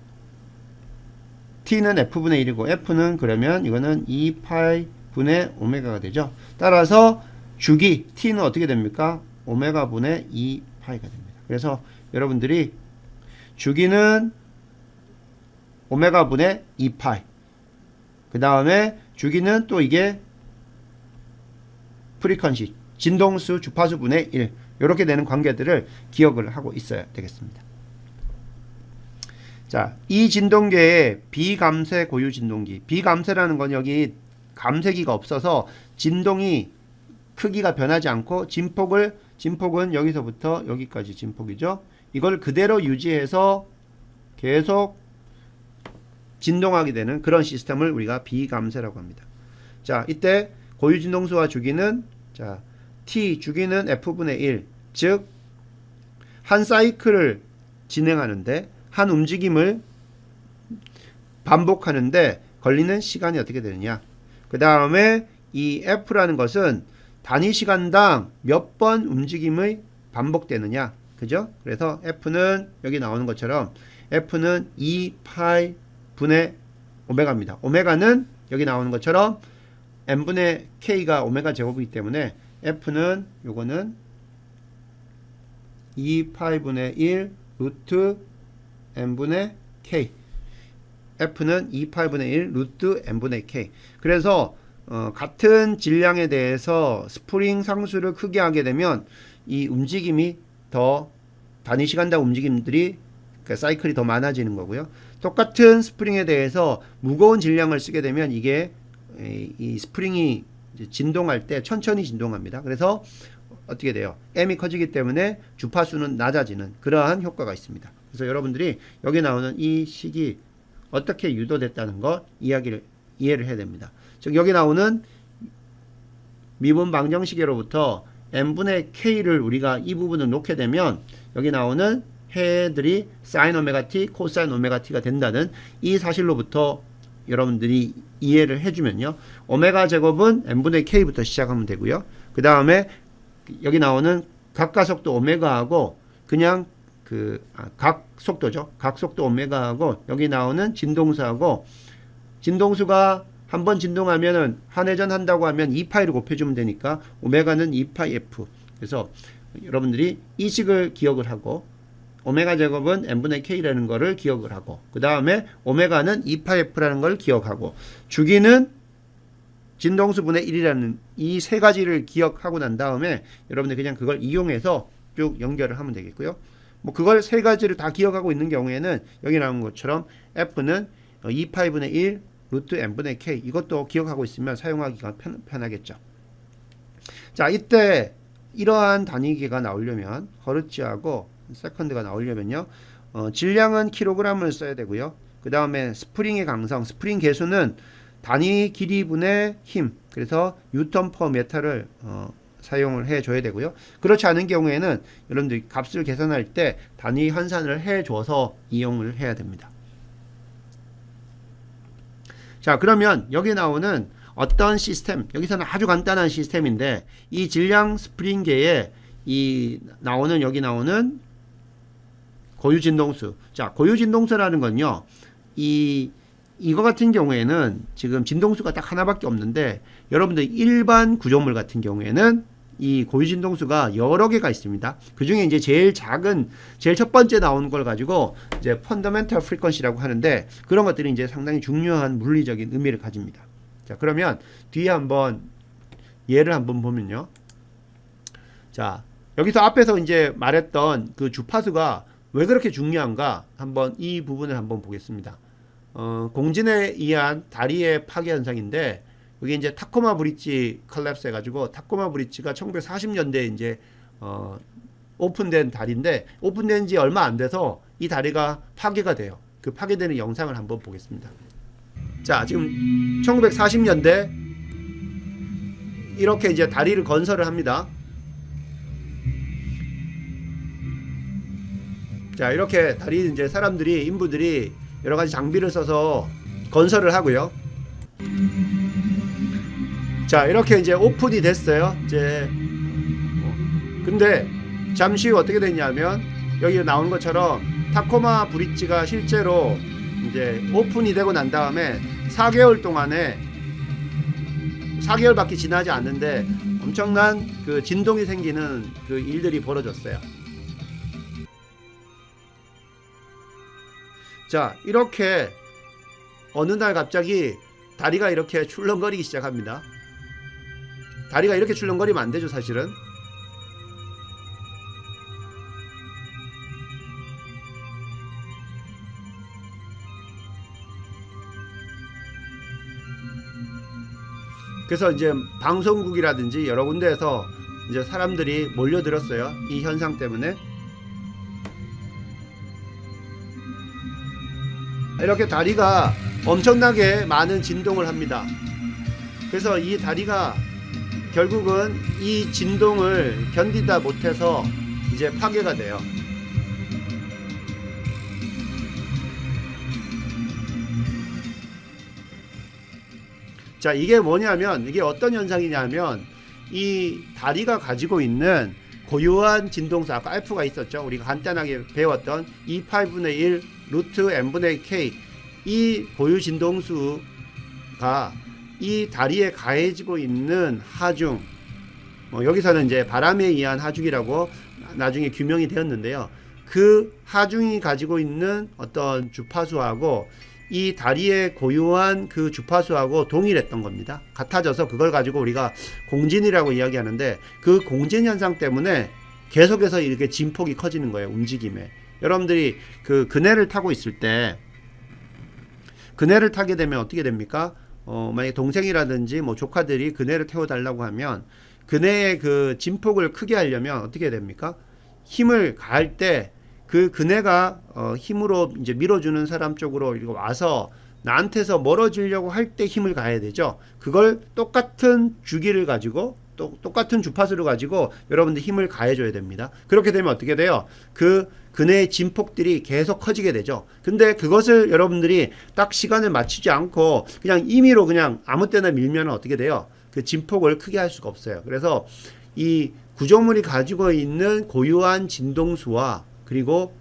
Speaker 1: t는 f분의 1이고 f는 그러면 이거는 2π분의 오메가가 되죠. 따라서 주기 t는 어떻게 됩니까? 오메가분의 2π가 됩니다. 그래서 여러분들이 주기는 오메가분의 2π, 그 다음에 주기는 또 이게 프리퀀시, 진동수 주파수분의 1, 이렇게 되는 관계들을 기억을 하고 있어야 되겠습니다. 자, 이 진동계의 비감쇄 고유 진동기. 비감쇄라는 건 여기 감쇄기가 없어서 진동이 크기가 변하지 않고 진폭은 여기서부터 여기까지 진폭이죠. 이걸 그대로 유지해서 계속 진동하게 되는 그런 시스템을 우리가 비감쇄라고 합니다. 자, 이때 고유 진동수와 주기는, 자, t 주기는 f분의 1, 즉 한 사이클을 진행하는데, 한 움직임을 반복하는데 걸리는 시간이 어떻게 되느냐. 그 다음에 이 F라는 것은 단위 시간당 몇 번 움직임이 반복되느냐. 그죠? 그래서 F는 여기 나오는 것처럼 F는 2π 분의 오메가입니다. 오메가는 여기 나오는 것처럼 n분의 k가 오메가 제곱이기 때문에 F는 요거는 2π 분의 1 루트 n분의 k. F는 2π분의 1 루트 n분의 k. 그래서 같은 질량에 대해서 스프링 상수를 크게 하게 되면 이 움직임이 더 단위 시간당 움직임들이, 그러니까 사이클이 더 많아지는 거고요. 똑같은 스프링에 대해서 무거운 질량을 쓰게 되면 이게 이 스프링이 진동할 때 천천히 진동합니다. 그래서 어떻게 돼요? M이 커지기 때문에 주파수는 낮아지는 그러한 효과가 있습니다. 그래서 여러분들이 여기 나오는 이 식이 어떻게 유도됐다는 거 이해를 해야 됩니다. 즉 여기 나오는 미분 방정식으로부터 n분의 k를 우리가 이 부분을 놓게 되면 여기 나오는 해들이 sin 오메가 t, 코사인 오메가 t가 된다는 이 사실로부터 여러분들이 이해를 해주면요. 오메가 제곱은 n분의 k부터 시작하면 되고요. 그 다음에 여기 나오는 각가속도 오메가하고 그냥 각 속도죠. 각 속도 오메가하고 여기 나오는 진동수하고, 진동수가 한번 진동하면은 한 회전 한다고 하면 2파이를 곱해주면 되니까 오메가는 2파이 f. 그래서 여러분들이 이 식을 기억을 하고 오메가 제곱은 n분의 k라는 거를 기억을 하고, 그 다음에 오메가는 2파이 f라는 걸 기억하고, 주기는 진동수분의 1이라는 이 세 가지를 기억하고 난 다음에 여러분들 그냥 그걸 이용해서 쭉 연결을 하면 되겠고요. 뭐 그걸 세 가지를 다 기억하고 있는 경우에는 여기 나온 것처럼 F는 2파이분의 1 루트 n분의 k, 이것도 기억하고 있으면 사용하기가 편하겠죠. 자, 이때 이러한 단위계가 나오려면 허르츠하고 세컨드가 나오려면요, 질량은 킬로그램을 써야 되고요. 그 다음에 스프링의 강성, 스프링 개수는 단위 길이분의 힘, 그래서 뉴턴 퍼 메타를 사용을 해줘야 되고요. 그렇지 않은 경우에는 여러분들이 값을 계산할 때 단위 환산을 해줘서 이용을 해야 됩니다. 자, 그러면 여기 나오는 어떤 시스템, 여기서는 아주 간단한 시스템인데 이 질량 스프링계에 여기 나오는 고유진동수. 자, 고유진동수라는 건요, 이거 같은 경우에는 지금 진동수가 딱 하나밖에 없는데 여러분들 일반 구조물 같은 경우에는 이 고유진동수가 여러 개가 있습니다. 그 중에 이제 제일 첫 번째 나온 걸 가지고 이제 펀더멘털 프리퀀시라고 하는데 그런 것들이 이제 상당히 중요한 물리적인 의미를 가집니다. 자, 그러면 뒤에 한번 예를 한번 보면요. 자, 여기서 앞에서 이제 말했던 그 주파수가 왜 그렇게 중요한가 한번 이 부분을 한번 보겠습니다. 공진에 의한 다리의 파괴 현상인데 여기 이제 타코마 브릿지 컬랩스 해가지고 타코마 브릿지가 1940년대에 이제 오픈된 다리인데 오픈된 지 얼마 안 돼서 이 다리가 파괴가 돼요. 그 파괴되는 영상을 한번 보겠습니다. 자, 지금 1940년대 이렇게 이제 다리를 건설을 합니다. 자, 이렇게 다리 이제 인부들이 여러 가지 장비를 써서 건설을 하고요. 자, 이렇게 이제 오픈이 됐어요. 이제 근데 잠시 후 어떻게 됐냐면 여기 나오는 것처럼 타코마 브릿지가 실제로 이제 오픈이 되고 난 다음에 4개월 동안에 4개월밖에 지나지 않는데 엄청난 그 진동이 생기는 그 일들이 벌어졌어요. 자, 이렇게 어느 날 갑자기 다리가 이렇게 출렁거리기 시작합니다. 다리가 이렇게 출렁거리면 안 되죠, 사실은. 그래서 이제 방송국이라든지 여러 군데에서 이제 사람들이 몰려들었어요. 이 현상 때문에. 이렇게 다리가 엄청나게 많은 진동을 합니다. 그래서 이 다리가 결국은 이 진동을 견디다 못해서 이제 파괴가 돼요. 자, 이게 뭐냐면 이게 어떤 현상이냐면 이 다리가 가지고 있는 고유한 진동수, 아까 F가 있었죠. 우리가 간단하게 배웠던 2파이분의 1 루트 n분의 k, 이 고유 진동수가 이 다리에 가해지고 있는 하중, 여기서는 이제 바람에 의한 하중이라고 나중에 규명이 되었는데요. 그 하중이 가지고 있는 어떤 주파수하고 이 다리의 고유한 그 주파수하고 동일했던 겁니다. 같아져서 그걸 가지고 우리가 공진이라고 이야기하는데 그 공진 현상 때문에 계속해서 이렇게 진폭이 커지는 거예요. 움직임에. 여러분들이 그 그네를 타고 있을 때 그네를 타게 되면 어떻게 됩니까? 만약에 동생이라든지 뭐 조카들이 그네를 태워달라고 하면 그네의 그 진폭을 크게 하려면 어떻게 됩니까? 힘을 가할 때 그 그네가 힘으로 이제 밀어주는 사람 쪽으로 이렇게 와서 나한테서 멀어지려고 할 때 힘을 가해야 되죠. 그걸 똑같은 주기를 가지고 똑같은 주파수를 가지고 여러분들 힘을 가해줘야 됩니다. 그렇게 되면 어떻게 돼요? 그 그네의 진폭들이 계속 커지게 되죠. 근데 그것을 여러분들이 딱 시간을 맞추지 않고 그냥 임의로 그냥 아무 때나 밀면 어떻게 돼요? 그 진폭을 크게 할 수가 없어요. 그래서 이 구조물이 가지고 있는 고유한 진동수와 그리고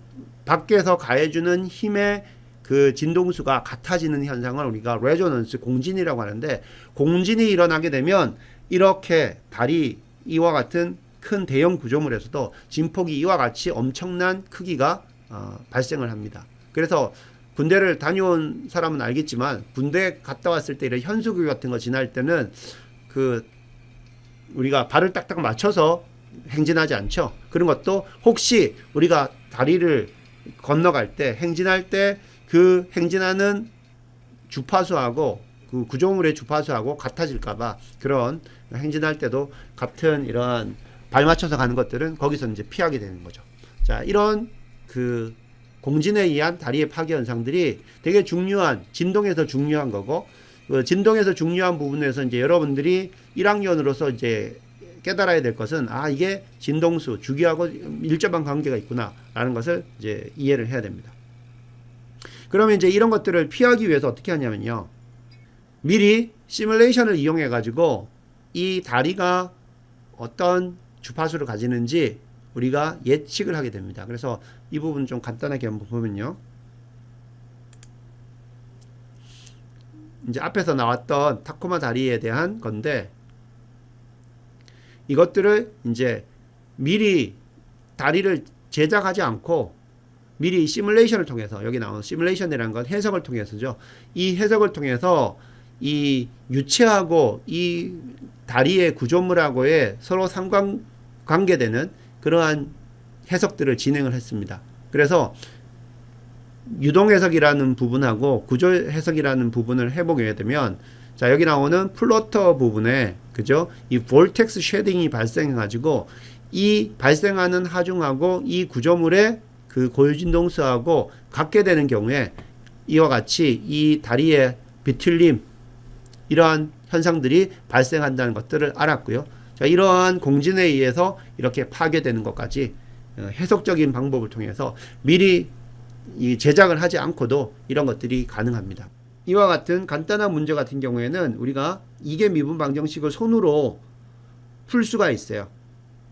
Speaker 1: 밖에서 가해주는 힘의 그 진동수가 같아지는 현상을 우리가 레조넌스, 공진이라고 하는데, 공진이 일어나게 되면 이렇게 다리 이와 같은 큰 대형 구조물에서도 진폭이 이와 같이 엄청난 크기가 발생을 합니다. 그래서 군대를 다녀온 사람은 알겠지만 군대 갔다 왔을 때 이런 현수교 같은 거 지날 때는 그 우리가 발을 딱딱 맞춰서 행진하지 않죠. 그런 것도 혹시 우리가 다리를 건너갈 때 행진할 때 그 행진하는 주파수하고 그 구조물의 주파수하고 같아질까봐 그런 행진할 때도 같은 이런 발 맞춰서 가는 것들은 거기서 이제 피하게 되는 거죠. 자, 이런 그 공진에 의한 다리의 파괴 현상들이 되게 중요한, 진동에서 중요한 거고, 그 진동에서 중요한 부분에서 이제 여러분들이 1학년으로서 이제 깨달아야 될 것은 이게 진동수 주기하고 밀접한 관계가 있구나 라는 것을 이제 이해를 해야 됩니다. 그러면 이제 이런 것들을 피하기 위해서 어떻게 하냐면요, 미리 시뮬레이션을 이용해 가지고 이 다리가 어떤 주파수를 가지는지 우리가 예측을 하게 됩니다. 그래서 이 부분 좀 간단하게 한번 보면요, 이제 앞에서 나왔던 타코마 다리에 대한 건데, 이것들을 이제 미리 다리를 제작하지 않고 미리 시뮬레이션을 통해서, 여기 나오는 시뮬레이션이라는 건 해석을 통해서죠. 이 해석을 통해서 이 유체하고 이 다리의 구조물하고의 서로 상관관계되는 그러한 해석들을 진행을 했습니다. 그래서 유동 해석이라는 부분하고 구조 해석이라는 부분을 해보게 되면, 자, 여기 나오는 플로터 부분에, 그죠? 이 볼텍스 쉐딩이 발생해 가지고 이 발생하는 하중하고 이 구조물의 그 고유진동수하고 같게 되는 경우에 이와 같이 이 다리의 비틀림, 이러한 현상들이 발생한다는 것들을 알았고요. 자, 이러한 공진에 의해서 이렇게 파괴되는 것까지 해석적인 방법을 통해서 미리 이 제작을 하지 않고도 이런 것들이 가능합니다. 이와 같은 간단한 문제 같은 경우에는 우리가 이계 미분 방정식을 손으로 풀 수가 있어요.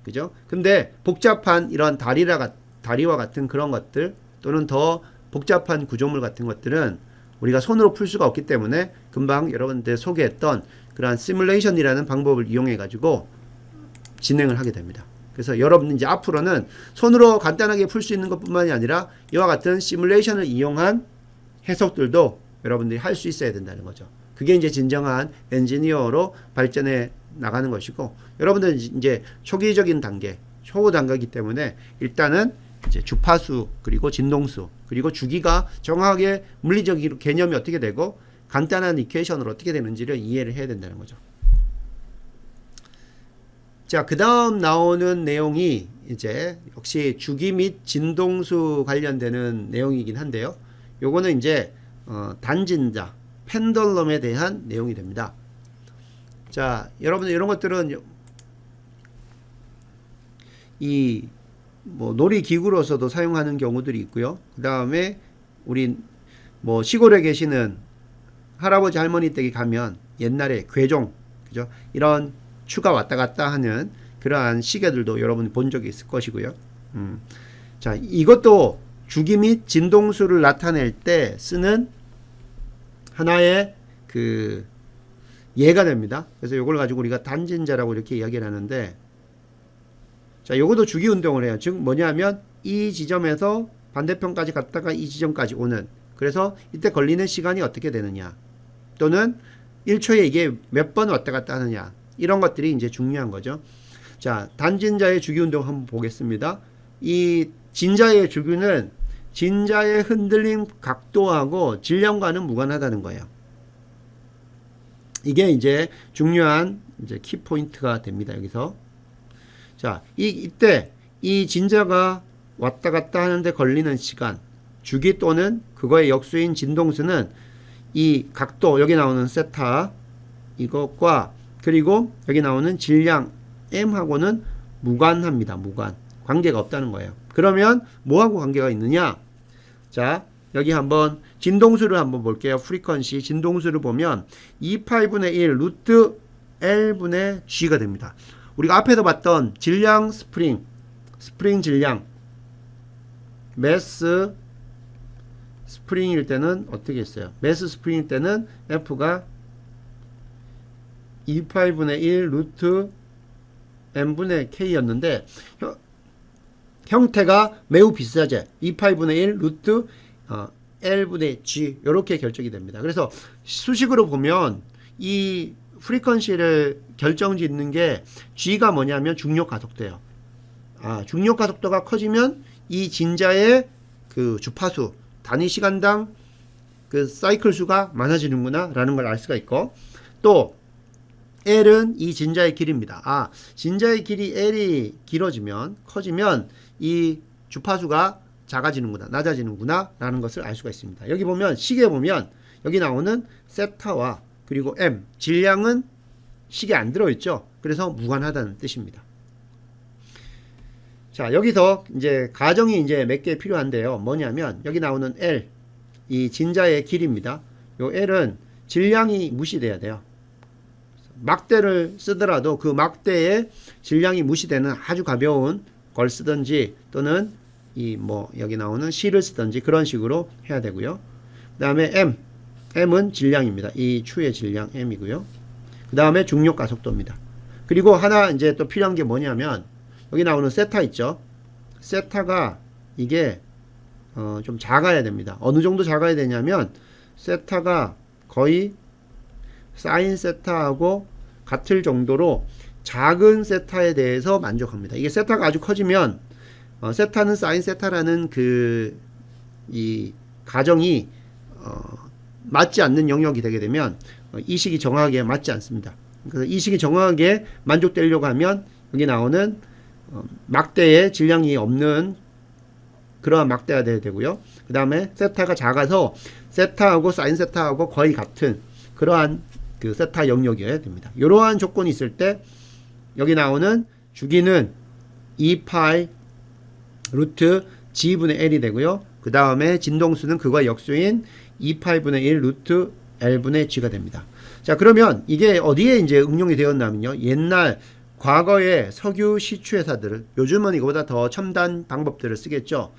Speaker 1: 그죠? 근데 복잡한 이런 다리와 같은 그런 것들, 또는 더 복잡한 구조물 같은 것들은 우리가 손으로 풀 수가 없기 때문에 금방 여러분들 소개했던 그러한 시뮬레이션이라는 방법을 이용해 가지고 진행을 하게 됩니다. 그래서 여러분 이제 앞으로는 손으로 간단하게 풀 수 있는 것뿐만이 아니라 이와 같은 시뮬레이션을 이용한 해석들도 여러분들이 할 수 있어야 된다는 거죠. 그게 이제 진정한 엔지니어로 발전해 나가는 것이고, 여러분들은 이제 초기적인 단계, 초보 단계이기 때문에 일단은 이제 주파수, 그리고 진동수, 그리고 주기가 정확하게 물리적 개념이 어떻게 되고 간단한 이퀘이션으로 어떻게 되는지를 이해를 해야 된다는 거죠. 자, 그 다음 나오는 내용이 이제 역시 주기 및 진동수 관련되는 내용이긴 한데요. 요거는 이제 단진자, 펜덜럼에 대한 내용이 됩니다. 자, 여러분들 이런 것들은 이 뭐 놀이기구로서도 사용하는 경우들이 있고요. 그 다음에 우리 뭐 시골에 계시는 할아버지 할머니 댁에 가면 옛날에 괴종, 그죠? 이런 추가 왔다 갔다 하는 그러한 시계들도 여러분이 본 적이 있을 것이고요. 자, 이것도 주기 및 진동수를 나타낼 때 쓰는 하나의 그 예가 됩니다. 그래서 이걸 가지고 우리가 단진자라고 이렇게 이야기를 하는데, 자, 요것도 주기 운동을 해요. 즉 뭐냐면 이 지점에서 반대편까지 갔다가 이 지점까지 오는, 그래서 이때 걸리는 시간이 어떻게 되느냐, 또는 1초에 이게 몇 번 왔다 갔다 하느냐, 이런 것들이 이제 중요한 거죠. 자, 단진자의 주기 운동 한번 보겠습니다. 이 진자의 주기는 진자의 흔들림 각도하고 질량과는 무관하다는 거예요. 이게 이제 중요한 이제 키포인트가 됩니다. 여기서. 자, 이때 이 진자가 왔다 갔다 하는데 걸리는 시간, 주기 또는 그거의 역수인 진동수는 이 각도, 여기 나오는 세타, 이것과 그리고 여기 나오는 질량 m하고는 무관합니다. 무관. 관계가 없다는 거예요. 그러면 뭐하고 관계가 있느냐? 자, 여기 한번 진동수를 한번 볼게요. 프리퀀시 진동수를 보면 2파이분의 1 루트 L분의 G가 됩니다. 우리가 앞에서 봤던 질량 스프링 질량, 매스 스프링일 때는 어떻게 했어요? 매스 스프링일 때는 F가 2파이분의 1 루트 M분의 K였는데 형태가 매우 비슷하죠. 2파이분의 1 루트 L분의 G, 이렇게 결정이 됩니다. 그래서 수식으로 보면 이 프리퀀시를 결정짓는 게 G가 뭐냐면 중력 가속도예요. 중력 가속도가 커지면 이 진자의 그 주파수, 단위 시간당 그 사이클 수가 많아지는구나 라는 걸 알 수가 있고, 또 L은 이 진자의 길이입니다. 진자의 길이 L이 길어지면, 커지면 이 주파수가 작아지는구나, 낮아지는구나 라는 것을 알 수가 있습니다. 여기 보면 시계에 보면 여기 나오는 세타와 그리고 M, 질량은 식에 안 들어있죠. 그래서 무관하다는 뜻입니다. 자, 여기서 이제 가정이 이제 몇 개 필요한데요. 뭐냐면 여기 나오는 L, 이 진자의 길이입니다. 요 L은 질량이 무시돼야 돼요. 막대를 쓰더라도 그 막대의 질량이 무시되는 아주 가벼운 걸 쓰든지 또는 이 뭐 여기 나오는 C를 쓰든지 그런 식으로 해야 되고요. 그 다음에 M은 질량입니다. 이 추의 질량 M이고요. 그 다음에 중력 가속도입니다. 그리고 하나 이제 또 필요한 게 뭐냐면 여기 나오는 세타 있죠. 세타가 이게 좀 작아야 됩니다. 어느 정도 작아야 되냐면 세타가 거의 사인 세타하고 같을 정도로 작은 세타에 대해서 만족합니다. 이게 세타가 아주 커지면 세타는 사인 세타라는 이 가정이 맞지 않는 영역이 되게 되면 이 식이 정확하게 맞지 않습니다. 그래서 이 식이 정확하게 만족되려고 하면 여기 나오는 막대의 질량이 없는 그러한 막대가 돼야 되고요. 그 다음에 세타가 작아서 세타하고 사인 세타하고 거의 같은 그러한 그 세타 영역이어야 됩니다. 이러한 조건이 있을 때 여기 나오는 주기는 2파이 루트 G분의 L이 되고요. 그 다음에 진동수는 그거의 역수인 2파이분의 1 루트 L분의 G가 됩니다. 자, 그러면 이게 어디에 이제 응용이 되었냐면요. 옛날 과거의 석유 시추회사들, 요즘은 이거보다 더 첨단 방법들을 쓰겠죠.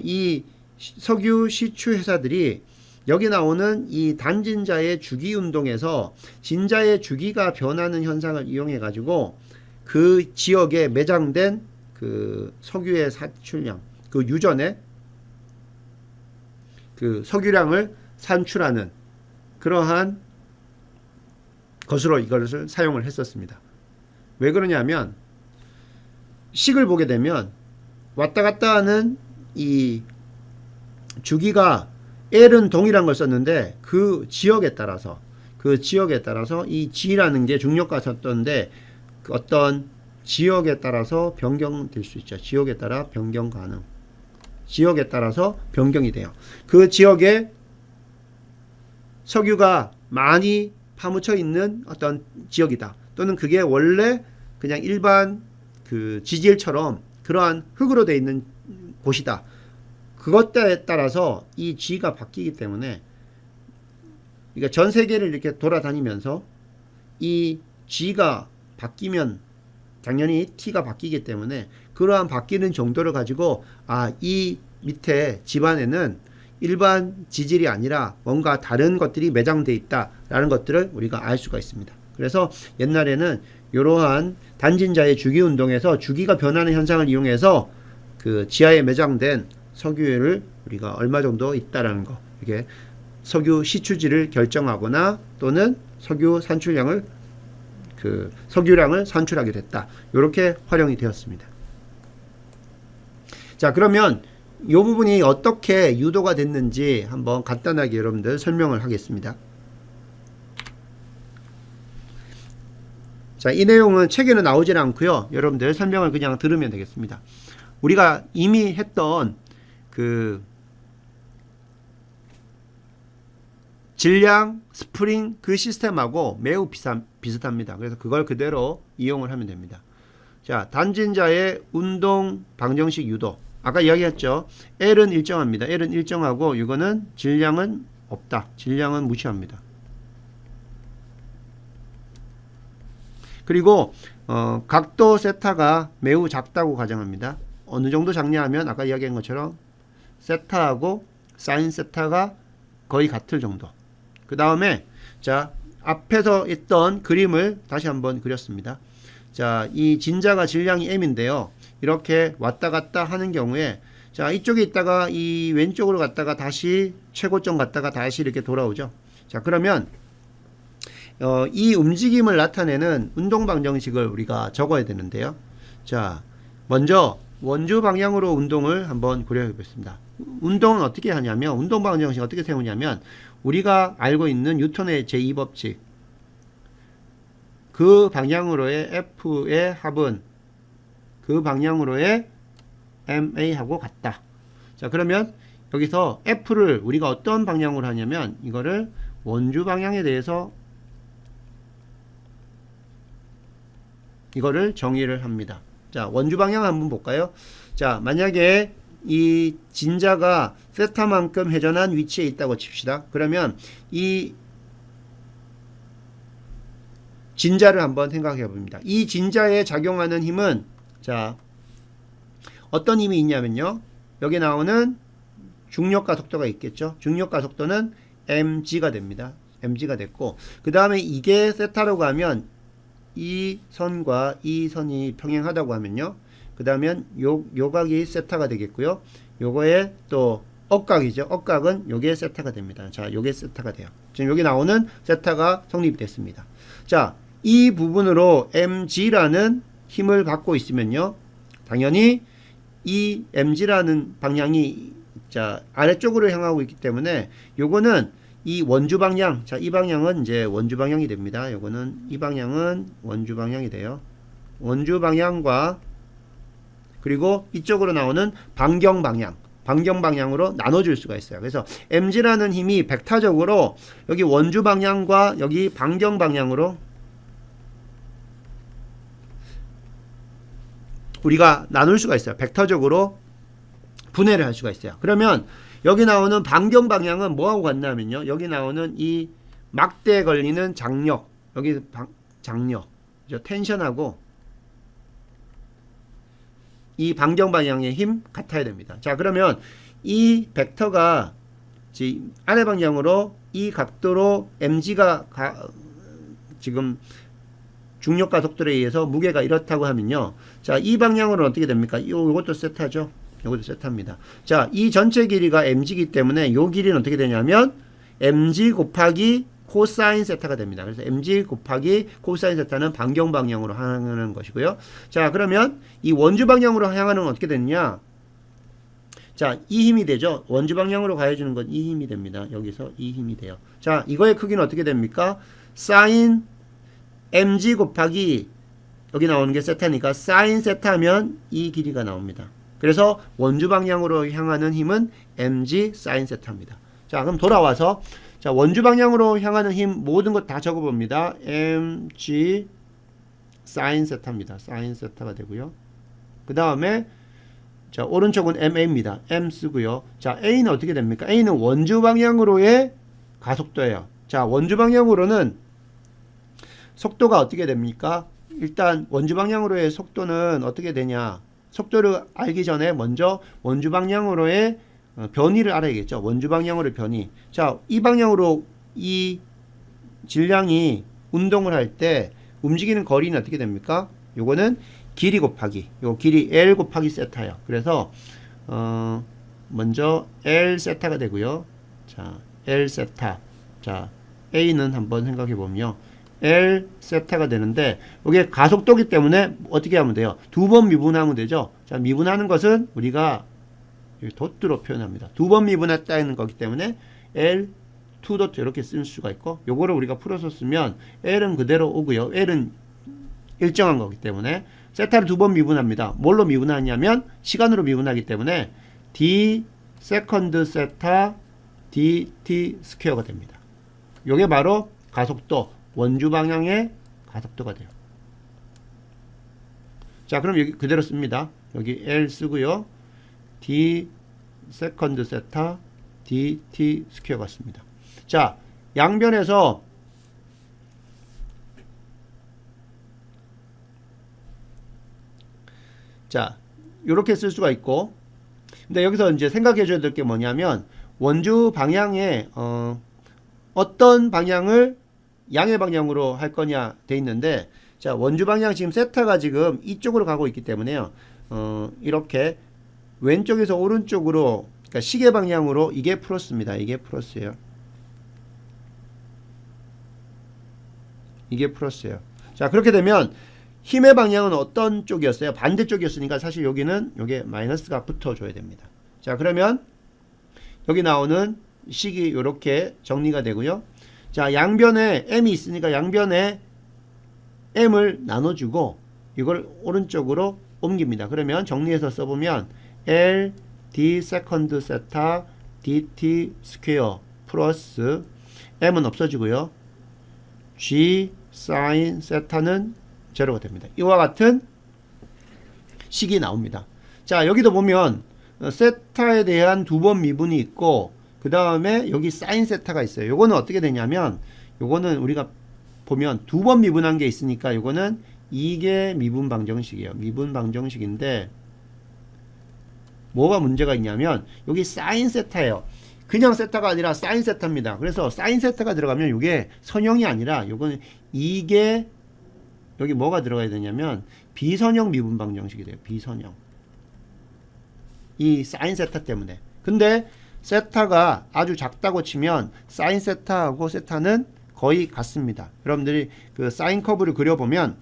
Speaker 1: 이 석유 시추회사들이 여기 나오는 이 단진자의 주기 운동에서 진자의 주기가 변하는 현상을 이용해 가지고 그 지역에 매장된 그 석유의 산출량, 그 유전의 그 석유량을 산출하는 그러한 것으로 이것을 사용을 했었습니다. 왜 그러냐면 식을 보게 되면 왔다 갔다 하는 이 주기가 L은 동일한 걸 썼는데 그 지역에 따라서 이 G라는 게 중력과 섰던데 그 어떤 지역에 따라서 변경될 수 있죠. 지역에 따라 변경 가능. 지역에 따라서 변경이 돼요. 그 지역에 석유가 많이 파묻혀 있는 어떤 지역이다. 또는 그게 원래 그냥 일반 그 지질처럼 그러한 흙으로 되어 있는 곳이다. 그것에 따라서 이 G가 바뀌기 때문에 그러니까 전 세계를 이렇게 돌아다니면서 이 G가 바뀌면 당연히 T가 바뀌기 때문에 그러한 바뀌는 정도를 가지고 이 밑에 집안에는 일반 지질이 아니라 뭔가 다른 것들이 매장되어 있다라는 것들을 우리가 알 수가 있습니다. 그래서 옛날에는 이러한 단진자의 주기 운동에서 주기가 변하는 현상을 이용해서 그 지하에 매장된 석유를 우리가 얼마 정도 있다라는 거, 이게 석유 시추지를 결정하거나 또는 석유 산출량을 석유량을 산출하게 됐다. 이렇게 활용이 되었습니다. 자, 그러면 이 부분이 어떻게 유도가 됐는지 한번 간단하게 여러분들 설명을 하겠습니다. 자, 이 내용은 책에는 나오질 않고요. 여러분들 설명을 그냥 들으면 되겠습니다. 우리가 이미 했던 그 질량 스프링 그 시스템하고 매우 비슷합니다. 그래서 그걸 그대로 이용을 하면 됩니다. 자, 단진자의 운동 방정식 유도. 아까 이야기했죠. L은 일정합니다. L은 일정하고 이거는 질량은 없다. 질량은 무시합니다. 그리고 각도 세타가 매우 작다고 가정합니다. 어느 정도 작냐 하면 아까 이야기한 것처럼 세타하고 사인 세타가 거의 같을 정도. 그 다음에 자, 앞에서 있던 그림을 다시 한번 그렸습니다. 자, 이 진자가 질량이 M인데요. 이렇게 왔다 갔다 하는 경우에 자, 이쪽에 있다가 이 왼쪽으로 갔다가 다시 최고점 갔다가 다시 이렇게 돌아오죠. 자, 그러면 이 움직임을 나타내는 운동 방정식을 우리가 적어야 되는데요. 자, 먼저 원주 방향으로 운동을 한번 고려해 보겠습니다. 운동은 어떻게 하냐면 운동 방정식 어떻게 세우냐면 우리가 알고 있는 뉴턴의 제2법칙 그 방향으로의 F의 합은 그 방향으로의 MA하고 같다. 자, 그러면 여기서 F를 우리가 어떤 방향으로 하냐면 이거를 원주 방향에 대해서 이거를 정의를 합니다. 자, 원주 방향 한번 볼까요? 자, 만약에 이 진자가 세타만큼 회전한 위치에 있다고 칩시다. 그러면 이 진자를 한번 생각해 봅니다. 이 진자에 작용하는 힘은, 자, 어떤 힘이 있냐면요. 여기 나오는 중력가 속도가 있겠죠. 중력가 속도는 mg가 됩니다. mg가 됐고, 그 다음에 이게 세타라고 하면 이 선과 이 선이 평행하다고 하면요. 그 다음에 요 각이 세타가 되겠고요. 요거에 또 억각이죠. 억각은 요게 세타가 됩니다. 자, 요게 세타가 돼요. 지금 여기 나오는 세타가 성립됐습니다. 자, 이 부분으로 mg라는 힘을 받고 있으면요. 당연히 이 mg라는 방향이, 자, 아래쪽으로 향하고 있기 때문에 요거는 이 원주 방향, 자, 이 방향은 이제 원주 방향이 됩니다. 요거는 이 방향은 원주 방향이 돼요. 원주 방향과 그리고 이쪽으로 나오는 반경 방향으로 나눠줄 수가 있어요. 그래서 mg라는 힘이 벡터적으로 여기 원주 방향과 여기 반경 방향으로 우리가 나눌 수가 있어요. 벡터적으로 분해를 할 수가 있어요. 그러면 여기 나오는 반경 방향은 뭐하고 같냐면요. 여기 나오는 이 막대에 걸리는 장력, 여기 장력, 텐션하고 이 반경 방향의 힘 같아야 됩니다. 자, 그러면 이 벡터가 아래 방향으로 이 각도로 mg가 지금 중력가 속도에 의해서 무게가 이렇다고 하면요. 자, 이 방향으로는 어떻게 됩니까? 요것도 세타죠. 요것도 세타입니다. 자, 이 전체 길이가 mg이기 때문에 요 길이는 어떻게 되냐면 mg 곱하기 코사인 세타가 됩니다. 그래서 mg 곱하기 코사인 세타는 반경 방향으로 향하는 것이고요. 자, 그러면 이 원주 방향으로 향하는 건 어떻게 되느냐? 자, 이 힘이 되죠. 원주 방향으로 가해주는 건 이 힘이 됩니다. 여기서 이 힘이 돼요. 자, 이거의 크기는 어떻게 됩니까? 사인 mg 곱하기 여기 나오는 게 세타니까 사인 세타면 이 길이가 나옵니다. 그래서 원주 방향으로 향하는 힘은 mg 사인 세타입니다. 자, 그럼 돌아와서, 자, 원주 방향으로 향하는 힘 모든 것 다 적어봅니다. mg 사인 세타입니다. 사인 세타가 되고요. 그 다음에 자, 오른쪽은 ma입니다. m 쓰고요. 자, a는 어떻게 됩니까? a는 원주 방향으로의 가속도예요. 자, 원주 방향으로는 속도가 어떻게 됩니까? 일단 원주 방향으로의 속도는 어떻게 되냐? 속도를 알기 전에 먼저 원주 방향으로의 변위를 알아야겠죠. 원주 방향으로의 변위. 자, 이 방향으로 이 질량이 운동을 할 때 움직이는 거리는 어떻게 됩니까? 요거는 길이 곱하기, 요 길이 L 곱하기 세타예요. 그래서 먼저 L 세타가 되고요. 자, L 세타. 자, A는 한번 생각해 보면요. L 세타가 되는데 이게 가속도기 때문에 어떻게 하면 돼요? 두 번 미분하면 되죠. 자, 미분하는 것은 우리가 도트로 표현합니다. 두 번 미분했다는 거기 때문에 L 2도트 이렇게 쓸 수가 있고, 요거를 우리가 풀어서 쓰면 L은 그대로 오고요. L은 일정한 거기 때문에 세타를 두 번 미분합니다. 뭘로 미분하냐면 시간으로 미분하기 때문에 d 세컨드 세타 dt 스퀘어가 됩니다. 요게 바로 가속도, 원주 방향의 가속도가 돼요. 자, 그럼 여기 그대로 씁니다. 여기 L 쓰고요. d 세컨드 세타 dt 스퀘어가 씁니다. 자, 양변에서 자, 요렇게 쓸 수가 있고, 근데 여기서 이제 생각해 줘야 될 게 뭐냐면 원주 방향에 어떤 방향을 양의 방향으로 할 거냐 돼 있는데, 자, 원주 방향 지금 세타가 지금 이쪽으로 가고 있기 때문에요. 이렇게 왼쪽에서 오른쪽으로, 그러니까 시계 방향으로 이게 플러스입니다. 이게 플러스예요. 이게 플러스예요. 자, 그렇게 되면 힘의 방향은 어떤 쪽이었어요? 반대쪽이었으니까 사실 여기는 여기에 마이너스가 붙어줘야 됩니다. 자, 그러면 여기 나오는 식이 이렇게 정리가 되고요. 자, 양변에 m이 있으니까 양변에 m을 나눠주고 이걸 오른쪽으로 옮깁니다. 그러면 정리해서 써보면 L d 세컨드 세타 dt 스퀘어 플러스 m은 없어지고요. g 사인 세타는 제로가 됩니다. 이와 같은 식이 나옵니다. 자, 여기도 보면 세타에 대한 두 번 미분이 있고 그 다음에 여기 사인 세타가 있어요. 요거는 어떻게 되냐면 요거는 우리가 보면 두 번 미분한 게 있으니까 요거는 이게 미분 방정식이에요. 미분 방정식인데 뭐가 문제가 있냐면 여기 사인 세타예요. 그냥 세타가 아니라 사인 세타입니다. 그래서 사인 세타가 들어가면 이게 선형이 아니라 요거는 이게 여기 뭐가 들어가야 되냐면 비선형 미분 방정식이 돼요. 비선형. 이 사인 세타 때문에. 근데 세타가 아주 작다고 치면 사인 세타하고 세타는 거의 같습니다. 여러분들이 그 사인 커브를 그려보면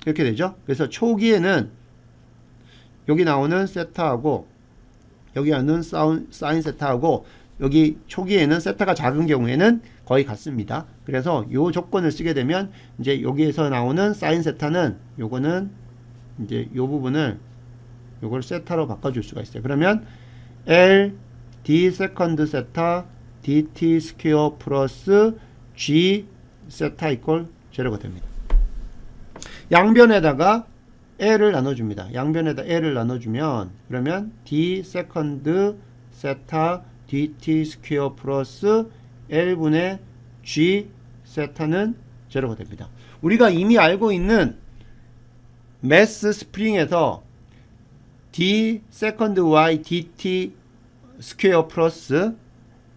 Speaker 1: 이렇게 되죠. 그래서 초기에는 여기 나오는 세타하고 여기 나오는 사인 세타하고 여기 초기에는 세타가 작은 경우에는 거의 같습니다. 그래서 요 조건을 쓰게 되면 이제 여기에서 나오는 사인 세타는 요거는 이제 요 부분을 요걸 세타로 바꿔줄 수가 있어요. 그러면 L D 세컨드 세타 dt 스퀘어 플러스 G 세타 이퀄 제로가 됩니다. 양변에다가 L을 나눠줍니다. 양변에다 L을 나눠주면 그러면 D 세컨드 세타 dt 스퀘어 플러스 L분의 G 세타는 제로가 됩니다. 우리가 이미 알고 있는 매스 스프링에서 D 세컨드 Y dt 스퀘어 플러스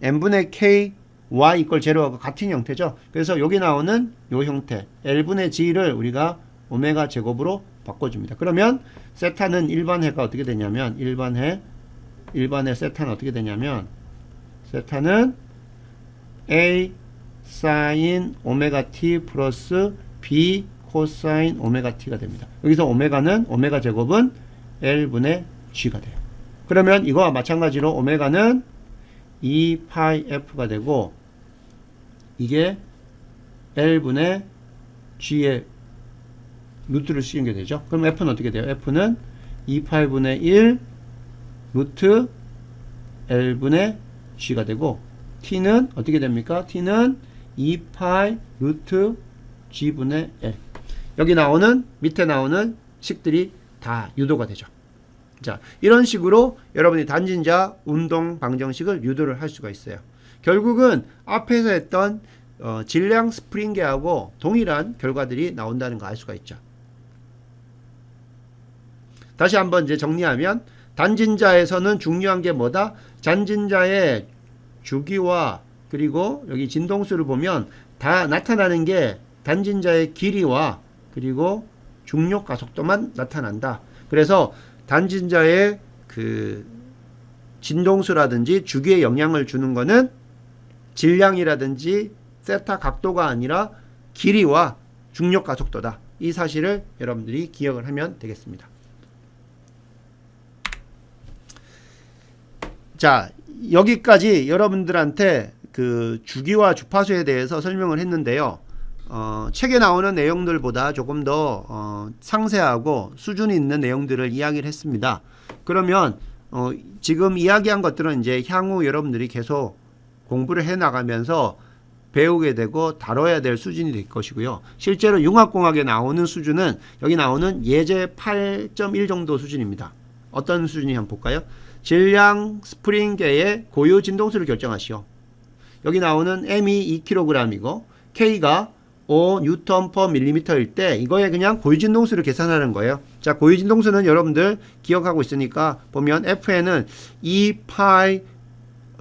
Speaker 1: n분의 k y 이퀄 제로하고 같은 형태죠. 그래서 여기 나오는 요 형태 L분의 G를 우리가 오메가 제곱으로 바꿔줍니다. 그러면 세타는 일반해가 어떻게 되냐면 일반해 세타는 어떻게 되냐면 세타는 A 사인 오메가 t 플러스 B 코사인 오메가 t가 됩니다. 여기서 오메가는 오메가 제곱은 L분의 G가 돼요. 그러면 이거와 마찬가지로 오메가는 2파이 F가 되고 이게 L분의 G의 루트를 씌운 게 되죠. 그럼 F는 어떻게 돼요? F는 2파이분의 1 루트 L분의 G가 되고 T는 어떻게 됩니까? T는 2파이 루트 G분의 L. 여기 나오는 밑에 나오는 식들이 다 유도가 되죠. 자, 이런 식으로 여러분이 단진자 운동 방정식을 유도를 할 수가 있어요. 결국은 앞에서 했던 질량 스프링계하고 동일한 결과들이 나온다는 거 알 수가 있죠. 다시 한번 이제 정리하면 단진자에서는 중요한 게 뭐다? 단진자의 주기와 그리고 여기 진동수를 보면 다 나타나는 게 단진자의 길이와 그리고 중력 가속도만 나타난다. 그래서 단진자의 그 진동수라든지 주기에 영향을 주는 거는 질량이라든지 세타 각도가 아니라 길이와 중력 가속도다. 이 사실을 여러분들이 기억을 하면 되겠습니다. 자, 여기까지 여러분들한테 그 주기와 주파수에 대해서 설명을 했는데요. 책에 나오는 내용들보다 조금 더 상세하고 수준이 있는 내용들을 이야기를 했습니다. 그러면 지금 이야기한 것들은 이제 향후 여러분들이 계속 공부를 해 나가면서 배우게 되고 다뤄야 될 수준이 될 것이고요. 실제로 융합공학에 나오는 수준은 여기 나오는 예제 8.1 정도 수준입니다. 어떤 수준이 한번 볼까요? 질량 스프링계의 고유 진동수를 결정하시오. 여기 나오는 M이 2kg이고 K가 5N/mm일 때 이거에 그냥 고유진동수를 계산하는 거예요. 자, 고유진동수는 여러분들 기억하고 있으니까 보면 F에는 2파이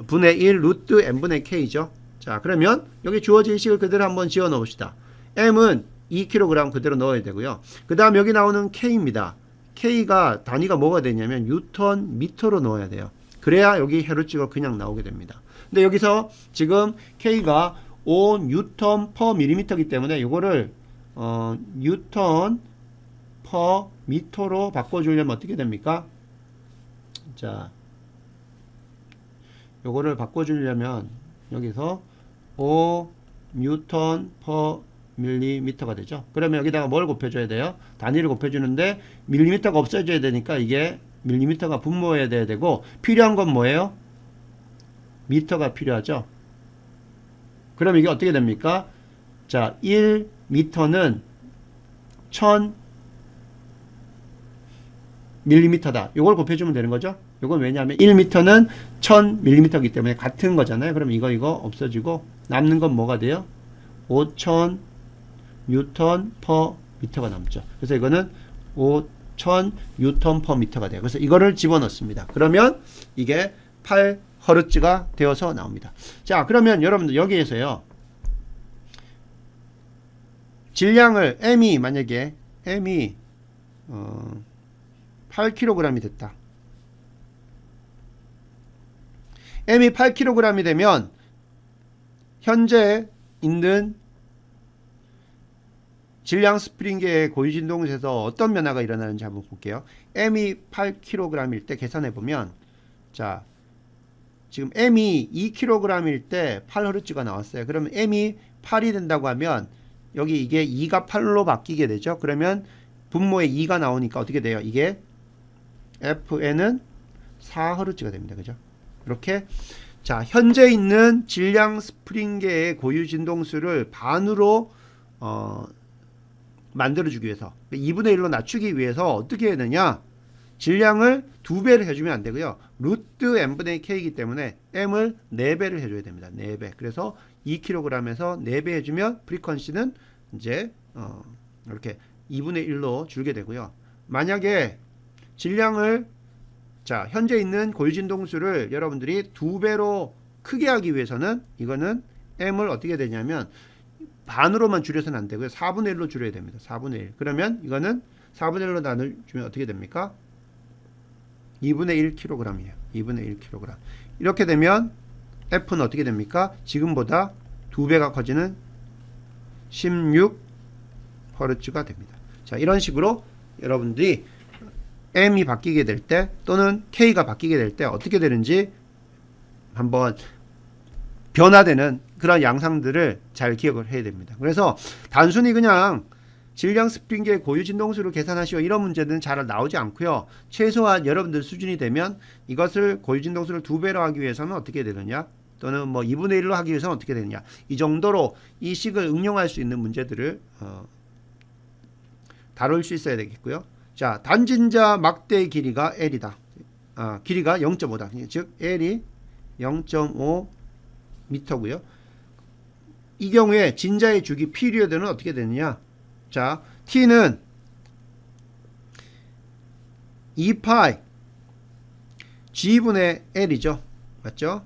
Speaker 1: 분의 1 루트 M분의 K죠. 자, 그러면 여기 주어진 식을 그대로 한번 지어 넣읍시다. M은 2kg 그대로 넣어야 되고요. 그 다음 여기 나오는 K입니다. K가 단위가 뭐가 되냐면 뉴턴 미터로 넣어야 돼요. 그래야 여기 헤르츠가 그냥 나오게 됩니다. 근데 여기서 지금 K가 5N/mm이기 때문에 이거를 뉴턴 퍼 미터로 바꿔주려면 어떻게 됩니까? 자, 요거를 바꿔주려면 여기서 5N 퍼 밀리미터가 되죠. 그러면 여기다가 뭘 곱해줘야 돼요? 단위를 곱해주는데 밀리미터가 없어져야 되니까 이게 밀리미터가 분모해야 되고 필요한 건 뭐예요? 미터가 필요하죠. 그럼 이게 어떻게 됩니까? 자, 1m는 1000mm다. 이걸 곱해주면 되는 거죠. 이건 왜냐하면 1m는 1000mm이기 때문에 같은 거잖아요. 그럼 이거 없어지고 남는 건 뭐가 돼요? 5000 뉴턴 퍼 미터가 남죠. 그래서 이거는 5000 뉴턴 퍼 미터가 돼요. 그래서 이거를 집어넣습니다. 그러면 이게 8Hz가 되어서 나옵니다. 자, 그러면 여러분들 여기에서요. 질량을 M이 만약에 M이 8kg이 됐다. M이 8kg이 되면 현재 있는 질량 스프링계의 고유진동에서 어떤 변화가 일어나는지 한번 볼게요. M이 8kg일 때 계산해 보면, 자, 지금 M이 2kg일 때 8Hz가 나왔어요. 그러면 M이 8이 된다고 하면 여기 이게 2가 8로 바뀌게 되죠. 그러면 분모에 2가 나오니까 어떻게 돼요? 이게 FN은 4Hz가 됩니다. 그죠? 이렇게, 자, 현재 있는 질량 스프링계의 고유 진동수를 반으로 만들어주기 위해서 2분의 1로 낮추기 위해서 어떻게 해야 되냐? 질량을 2배를 해주면 안 되고요. 루트 n분의 k이기 때문에 m을 4배를 해줘야 됩니다. 4배. 그래서 2kg에서 4배 해주면 프리퀀시는 이제 이렇게 2분의 1로 줄게 되고요. 만약에 질량을, 자, 현재 있는 고유진동수를 여러분들이 2배로 크게 하기 위해서는 이거는 m을 어떻게 되냐면 반으로만 줄여서는 안 되고요. 4분의 1로 줄여야 됩니다. 4분의 1. 그러면 이거는 4분의 1로 나눠주면 어떻게 됩니까? 2분의 1kg이에요. 2분의 1kg. 이렇게 되면 F는 어떻게 됩니까? 지금보다 2배가 커지는 16Hz가 됩니다. 자, 이런 식으로 여러분들이 M이 바뀌게 될 때 또는 K가 바뀌게 될 때 어떻게 되는지 한번 변화되는 그런 양상들을 잘 기억을 해야 됩니다. 그래서 단순히 그냥 질량 스프링계의 고유 진동수를 계산하시오 이런 문제는 잘 나오지 않고요. 최소한 여러분들 수준이 되면 이것을 고유 진동수를 2배로 하기 위해서는 어떻게 되느냐, 또는 뭐 2분의 1로 하기 위해서는 어떻게 되느냐, 이 정도로 이 식을 응용할 수 있는 문제들을 다룰 수 있어야 되겠고요. 자, 단진자 막대의 길이가 L이다. 길이가 0.5다. 즉 L이 0.5 미터고요. 이 경우에 진자의 주기 피리어드는 어떻게 되느냐? 자, T는 2파이 G분의 L이죠. 맞죠?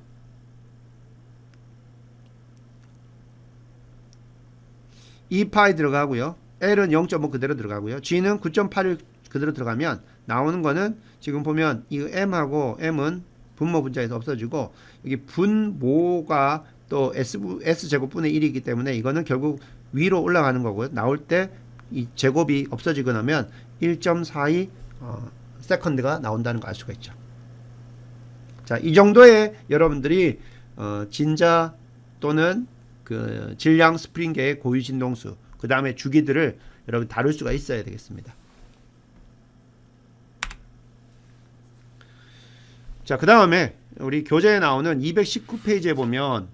Speaker 1: (2파이) 들어가고요. L은 0.5 그대로 들어가고요. G는 9.8을 그대로 들어가면 나오는 거는 지금 보면 이 M하고 M은 분모 분자에서 없어지고 여기 분모가 또 S제곱분의 1이기 때문에 이거는 결국 위로 올라가는 거고요. 나올 때 이 제곱이 없어지고 나면 1.42 세컨드가 나온다는 걸 알 수가 있죠. 자, 이 정도의 여러분들이 진자 또는 그 질량 스프링계의 고유 진동수, 그 다음에 주기들을 여러분 다룰 수가 있어야 되겠습니다. 자, 그 다음에 우리 교재에 나오는 219페이지에 보면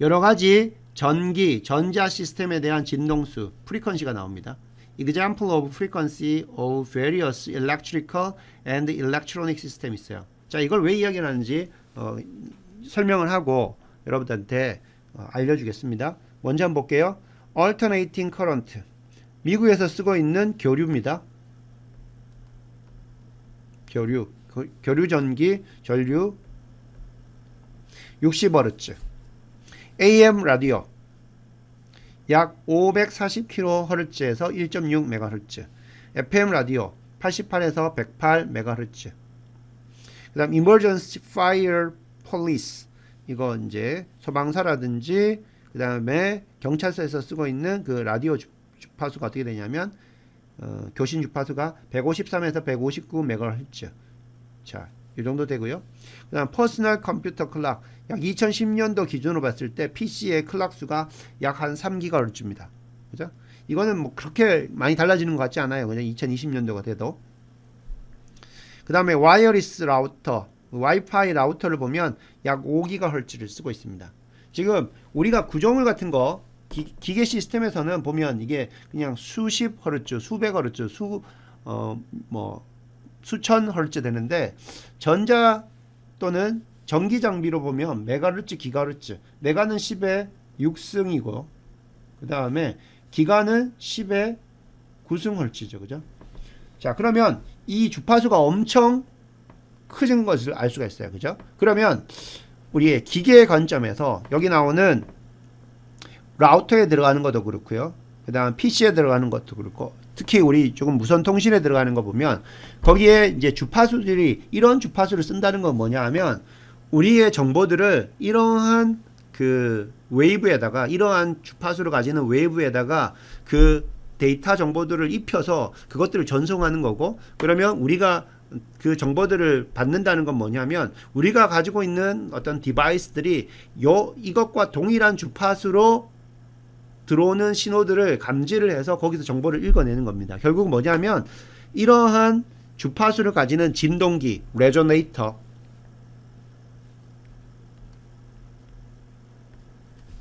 Speaker 1: 여러가지 전기, 전자 시스템에 대한 진동수, 프리퀀시가 나옵니다. Example of frequency of various electrical and electronic system 있어요. 자, 이걸 왜 이야기를 하는지 설명을 하고 여러분들한테 알려주겠습니다. 먼저 한번 볼게요. Alternating current. 미국에서 쓰고 있는 교류입니다. 교류 전기, 전류 60Hz. AM 라디오 약 540kHz에서 1.6MHz. FM 라디오 88에서 108MHz. 그 다음 Emergency Fire Police, 이거 이제 소방사라든지 그 다음에 경찰서에서 쓰고 있는 그 라디오 주파수가 어떻게 되냐면 교신 주파수가 153에서 159MHz. 자, 이 정도 되고요. 그 다음 퍼스널 컴퓨터 클락, 약 2010년도 기준으로 봤을 때 PC의 클락 수가 약 한 3GHz입니다. 그죠? 이거는 뭐 그렇게 많이 달라지는 것 같지 않아요. 그냥 2020년도가 돼도. 그 다음에 와이어리스 라우터, 와이파이 라우터를 보면 약 5GHz를 쓰고 있습니다. 지금 우리가 구조물 같은 거 기계 시스템에서는 보면 이게 그냥 수십 허르츠, 수백 허르츠, 수천 허르츠 되는데 전자 또는 전기 장비로 보면 메가헤르츠, 기가헤르츠. 메가는 10의 6승이고 그 다음에 기가는 10의 9승 헐츠죠. 그죠? 자, 그러면 이 주파수가 엄청 크진 것을 알 수가 있어요. 그죠? 그러면 우리의 기계의 관점에서 여기 나오는 라우터에 들어가는 것도 그렇고요. 그 다음 PC에 들어가는 것도 그렇고 특히 우리 조금 무선 통신에 들어가는 거 보면 거기에 이제 주파수들이 이런 주파수를 쓴다는 건 뭐냐 하면 우리의 정보들을 이러한 그 웨이브에다가 이러한 주파수를 가지는 웨이브에다가 그 데이터 정보들을 입혀서 그것들을 전송하는 거고 그러면 우리가 그 정보들을 받는다는 건 뭐냐면 우리가 가지고 있는 어떤 디바이스들이 이것과 동일한 주파수로 들어오는 신호들을 감지를 해서 거기서 정보를 읽어내는 겁니다. 결국 뭐냐면 이러한 주파수를 가지는 진동기, 레조네이터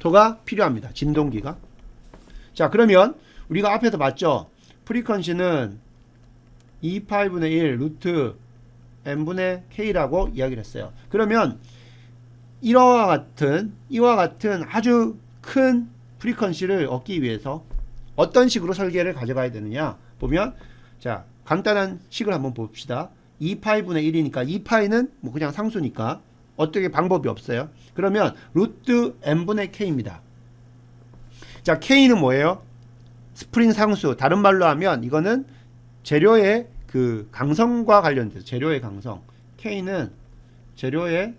Speaker 1: 가 필요합니다. 진동기가. 자, 그러면 우리가 앞에서 봤죠. 프리퀀시는 2파이분의 1 루트 n분의 k라고 이야기를 했어요. 그러면 이와 같은 아주 큰 프리퀀시를 얻기 위해서 어떤 식으로 설계를 가져가야 되느냐 보면 자, 간단한 식을 한번 봅시다. 2파이분의 1이니까 2파이는 뭐 그냥 상수니까 어떻게 방법이 없어요. 그러면 루트 n분의 k입니다. 자, k는 뭐예요? 스프링 상수. 다른 말로 하면 이거는 재료의 그 강성과 관련돼서 재료의 강성. k는 재료의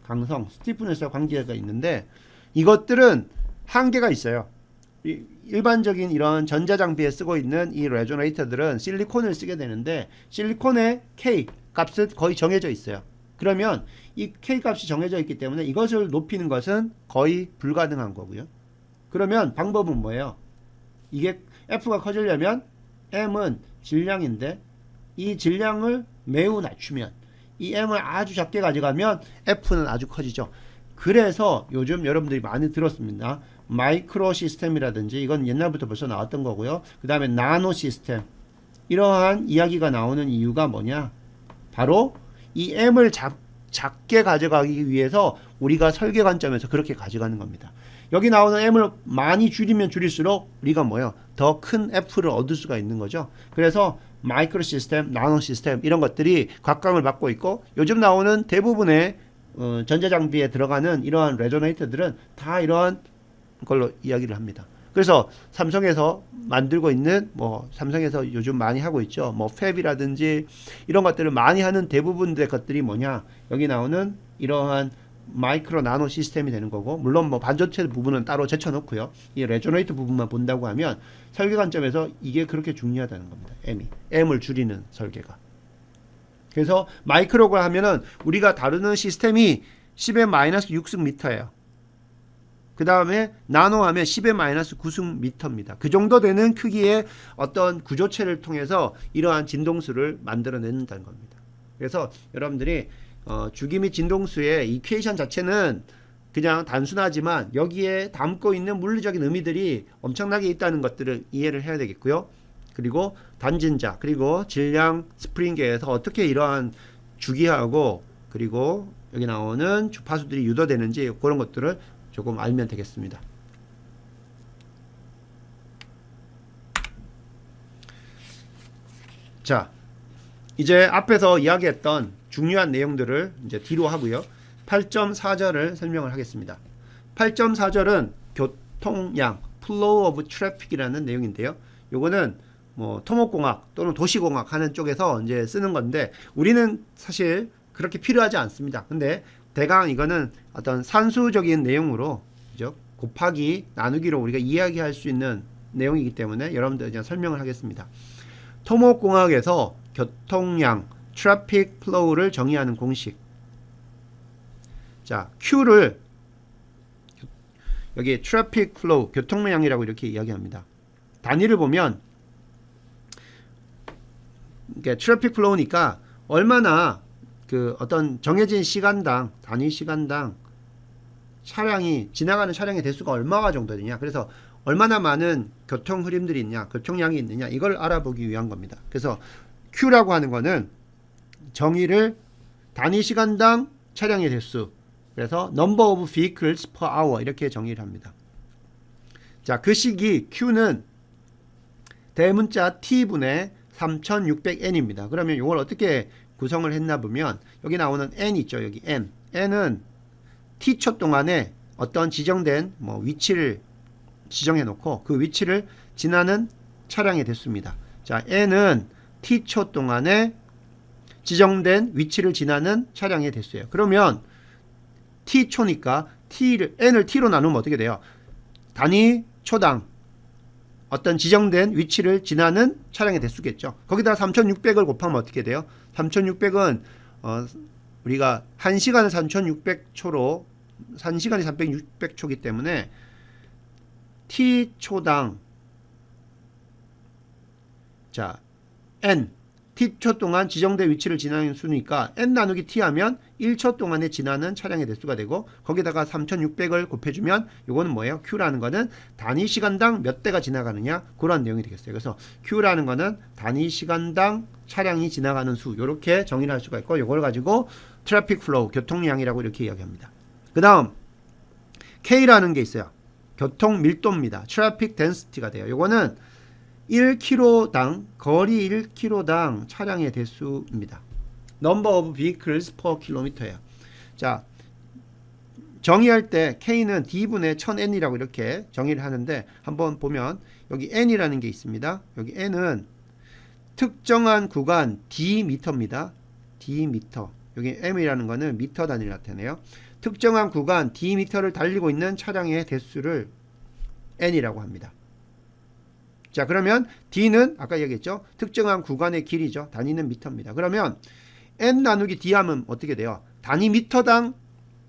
Speaker 1: 강성, 스티프네스와 관계가 있는데 이것들은 한계가 있어요. 일반적인 이런 전자장비에 쓰고 있는 이 레조네이터들은 실리콘을 쓰게 되는데 실리콘의 K 값은 거의 정해져 있어요. 그러면 이 K 값이 정해져 있기 때문에 이것을 높이는 것은 거의 불가능한 거고요. 그러면 방법은 뭐예요? 이게 F가 커지려면 M은 질량인데 이 질량을 매우 낮추면 이 M을 아주 작게 가져가면 F는 아주 커지죠. 그래서 요즘 여러분들이 많이 들었습니다. 마이크로 시스템이라든지 이건 옛날부터 벌써 나왔던 거고요. 그 다음에 나노 시스템 이러한 이야기가 나오는 이유가 뭐냐? 바로 이 M을 작게 가져가기 위해서 우리가 설계 관점에서 그렇게 가져가는 겁니다. 여기 나오는 M을 많이 줄이면 줄일수록 우리가 뭐예요? 더 큰 F를 얻을 수가 있는 거죠. 그래서 마이크로 시스템, 나노 시스템 이런 것들이 각광을 받고 있고 요즘 나오는 대부분의 전자장비에 들어가는 이러한 레조네이터들은 다 이러한 걸로 이야기를 합니다. 그래서 삼성에서 만들고 있는 뭐 삼성에서 요즘 많이 하고 있죠. 뭐 팹이라든지 이런 것들을 많이 하는 대부분의 것들이 뭐냐? 여기 나오는 이러한 마이크로 나노 시스템이 되는 거고 물론 뭐 반도체 부분은 따로 제쳐놓고요. 이 레조네이터 부분만 본다고 하면 설계 관점에서 이게 그렇게 중요하다는 겁니다. M을 줄이는 설계가. 그래서 마이크로가 하면은 우리가 다루는 시스템이 10의 마이너스 6승 미터예요. 그 다음에 나노 하면 10의 마이너스 9승 미터입니다. 그 정도 되는 크기의 어떤 구조체를 통해서 이러한 진동수를 만들어낸다는 겁니다. 그래서 여러분들이 주기 및 진동수의 이퀘이션 자체는 그냥 단순하지만 여기에 담고 있는 물리적인 의미들이 엄청나게 있다는 것들을 이해를 해야 되겠고요. 그리고 단진자 그리고 질량 스프링계에서 어떻게 이러한 주기하고 그리고 여기 나오는 주파수들이 유도되는지 그런 것들을 조금 알면 되겠습니다. 자, 이제 앞에서 이야기했던 중요한 내용들을 이제 뒤로 하고요. 8.4절을 설명을 하겠습니다. 8.4절은 교통량, flow of traffic이라는 내용인데요. 요거는 뭐 토목공학 또는 도시공학 하는 쪽에서 이제 쓰는 건데 우리는 사실 그렇게 필요하지 않습니다. 근데 대강 이거는 어떤 산수적인 내용으로 그죠? 곱하기 나누기로 우리가 이야기할 수 있는 내용이기 때문에 여러분들 그냥 설명을 하겠습니다. 토목공학에서 교통량 트래픽 플로우를 정의하는 공식. 자, Q를 여기 트래픽 플로우 교통량이라고 이렇게 이야기합니다. 단위를 보면 이게 트래픽 플로우니까 얼마나 그 어떤 정해진 시간당 단위 시간당 차량이 지나가는 차량의 대수가 얼마가 정도 되냐. 그래서 얼마나 많은 교통 흐름들이 있냐, 교통량이 있느냐 이걸 알아보기 위한 겁니다. 그래서 Q라고 하는 거는 정의를 단위 시간당 차량의 대수, 그래서 number of vehicles per hour 이렇게 정의를 합니다. 자, 그 식이 Q는 대문자 T분의 3600N입니다. 그러면 이걸 어떻게 구성을 했나 보면 여기 나오는 N 있죠. 여기 N. N은 T초 동안에 어떤 지정된 위치를 지정해 놓고 그 위치를 지나는 차량의 대수입니다. 자, N은 T초 동안에 지정된 위치를 지나는 차량의 대수예요. 그러면 T초니까 N을 T로 나누면 어떻게 돼요? 단위 초당 어떤 지정된 위치를 지나는 차량의 대수겠죠. 거기다 3600을 곱하면 어떻게 돼요? 3600은 우리가 1시간을 3600초로 1시간이 3600초이기 때문에 T초당 자 N T초 동안 지정된 위치를 지나는 수니까 N 나누기 T 하면 1초 동안에 지나는 차량의 대수가 되고 거기다가 3600을 곱해주면 이거는 뭐예요? Q라는 거는 단위 시간당 몇 대가 지나가느냐 그런 내용이 되겠어요. 그래서 Q라는 거는 단위 시간당 차량이 지나가는 수 이렇게 정의를 할 수가 있고 이걸 가지고 트래픽 플로우 교통량이라고 이렇게 이야기합니다. 그 다음 K라는 게 있어요. 교통 밀도입니다. 트래픽 덴시티가 돼요. 이거는 1km당 거리 1km당 차량의 대수입니다. Number of vehicles per kilometer예요. 자, 정의할 때 K는 D분의 1000N이라고 이렇게 정의를 하는데 한번 보면 여기 N이라는 게 있습니다. 여기 N은 특정한 구간 D미터입니다. D미터. 여기 M이라는 거는 미터 단위를 나타내요. 특정한 구간 D미터를 달리고 있는 차량의 대수를 N이라고 합니다. 자, 그러면 D는 아까 얘기했죠. 특정한 구간의 길이죠. 단위는 미터입니다. 그러면 N 나누기 D 하면 어떻게 돼요? 단위 미터당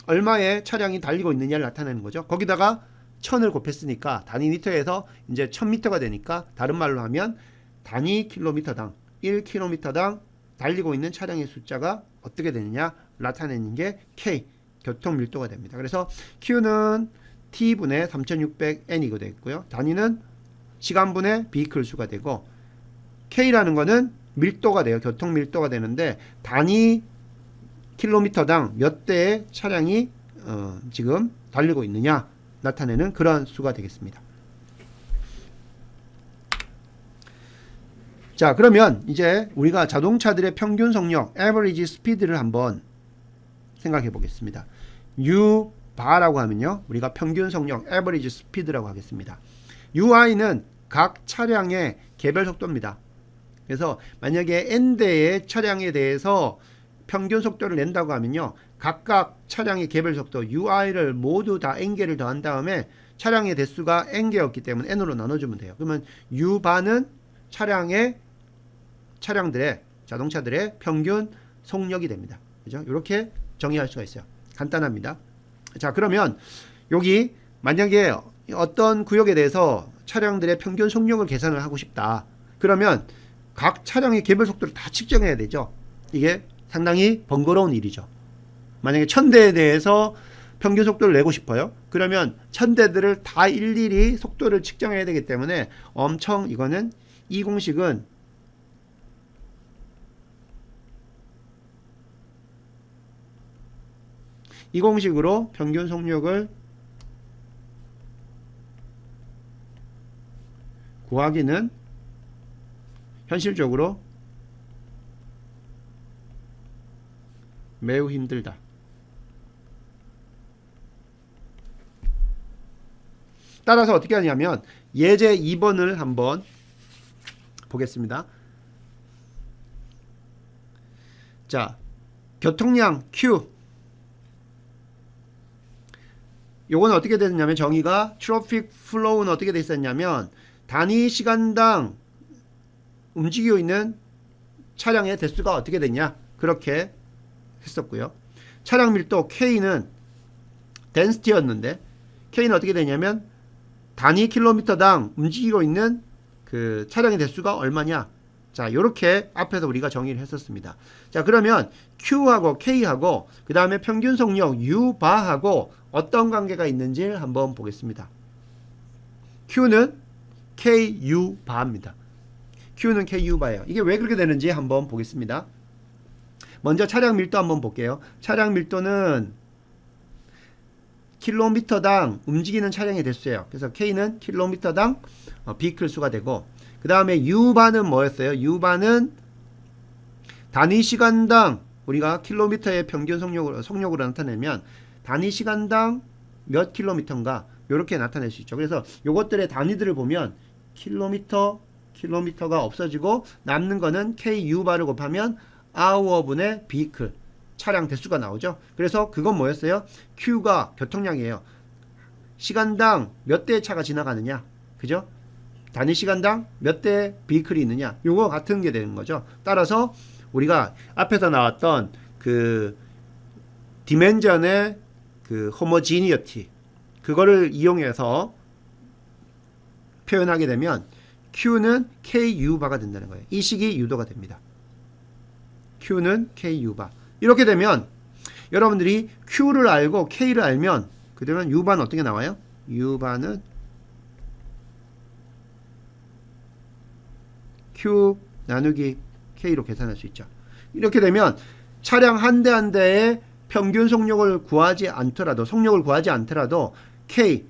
Speaker 1: 얼마의 차량이 달리고 있느냐를 나타내는 거죠. 거기다가 1000을 곱했으니까 단위 미터에서 이제 1000미터가 되니까 다른 말로 하면 단위 킬로미터당 1km당 달리고 있는 차량의 숫자가 어떻게 되느냐 나타내는 게 K 교통 밀도가 됩니다. 그래서 Q는 T분의 3600N이고 되겠고요. 단위는 시간분의 비클 수가 되고 K라는 거는 밀도가 돼요. 교통 밀도가 되는데 단위 킬로미터당 몇 대의 차량이 지금 달리고 있느냐 나타내는 그런 수가 되겠습니다. 자, 그러면 이제 우리가 자동차들의 평균 속력 average speed를 한번 생각해 보겠습니다. U 바라고 하면요 우리가 평균 속력 average speed라고 하겠습니다. UI는 각 차량의 개별 속도입니다. 그래서 만약에 N대의 차량에 대해서 평균 속도를 낸다고 하면요 각각 차량의 개별 속도 UI를 모두 다 N개를 더한 다음에 차량의 대수가 N개였기 때문에 N으로 나눠주면 돼요. 그러면 U바는 차량들의 자동차들의 평균 속력이 됩니다. 그죠? 이렇게 정의할 수가 있어요. 간단합니다. 자, 그러면 여기 만약에 어떤 구역에 대해서 차량들의 평균 속력을 계산을 하고 싶다. 그러면 각 차량의 개별 속도를 다 측정해야 되죠. 이게 상당히 번거로운 일이죠. 만약에 1000대에 대해서 평균 속도를 내고 싶어요. 그러면 1000대들을 다 일일이 속도를 측정해야 되기 때문에 엄청 이거는 이 공식은 이 공식으로 평균 속력을 구하기는 현실적으로 매우 힘들다. 따라서 어떻게 하냐면 예제 2번을 한번 보겠습니다. 자, 교통량 Q 요건 어떻게 되느냐면 정의가 트래픽 플로우는 어떻게 돼 있었냐면 단위 시간당 움직이고 있는 차량의 대수가 어떻게 되냐 그렇게 했었고요. 차량 밀도 K는 덴시티였는데 K는 어떻게 되냐면 단위 킬로미터당 움직이고 있는 그 차량의 대수가 얼마냐 자, 요렇게 앞에서 우리가 정의를 했었습니다. 자, 그러면 Q하고 K하고 그 다음에 평균 속력 U바하고 어떤 관계가 있는지 한번 보겠습니다. Q는 KU바입니다. Q는 KU바예요. 이게 왜 그렇게 되는지 한번 보겠습니다. 먼저 차량 밀도 한번 볼게요. 차량 밀도는 킬로미터당 움직이는 차량의 대수예요. 그래서 K는 킬로미터당 비클 수가 되고, 그 다음에 U바는 뭐였어요? U바는 단위 시간당 우리가 킬로미터의 평균 속력으로 나타내면 단위 시간당 몇 킬로미터인가 이렇게 나타낼 수 있죠. 그래서 요것들의 단위들을 보면 킬로미터가 없어지고 남는 거는 KU바를 곱하면 hour분의 vehicle 차량 대수가 나오죠. 그래서 그건 뭐였어요? Q가 교통량이에요. 시간당 몇 대의 차가 지나가느냐, 그죠? 단위 시간당 몇 대의 vehicle이 있느냐, 요거 같은 게 되는 거죠. 따라서 우리가 앞에서 나왔던 그 디멘전의 그 homogeneity 그거를 이용해서 표현하게 되면 Q는 KU바가 된다는 거예요. 이 식이 유도가 됩니다. Q는 KU바. 이렇게 되면 여러분들이 Q를 알고 K를 알면 그러면 U바는 어떻게 나와요? U바는 Q 나누기 K로 계산할 수 있죠. 이렇게 되면 차량 한 대 한 대의 평균 속력을 구하지 않더라도 K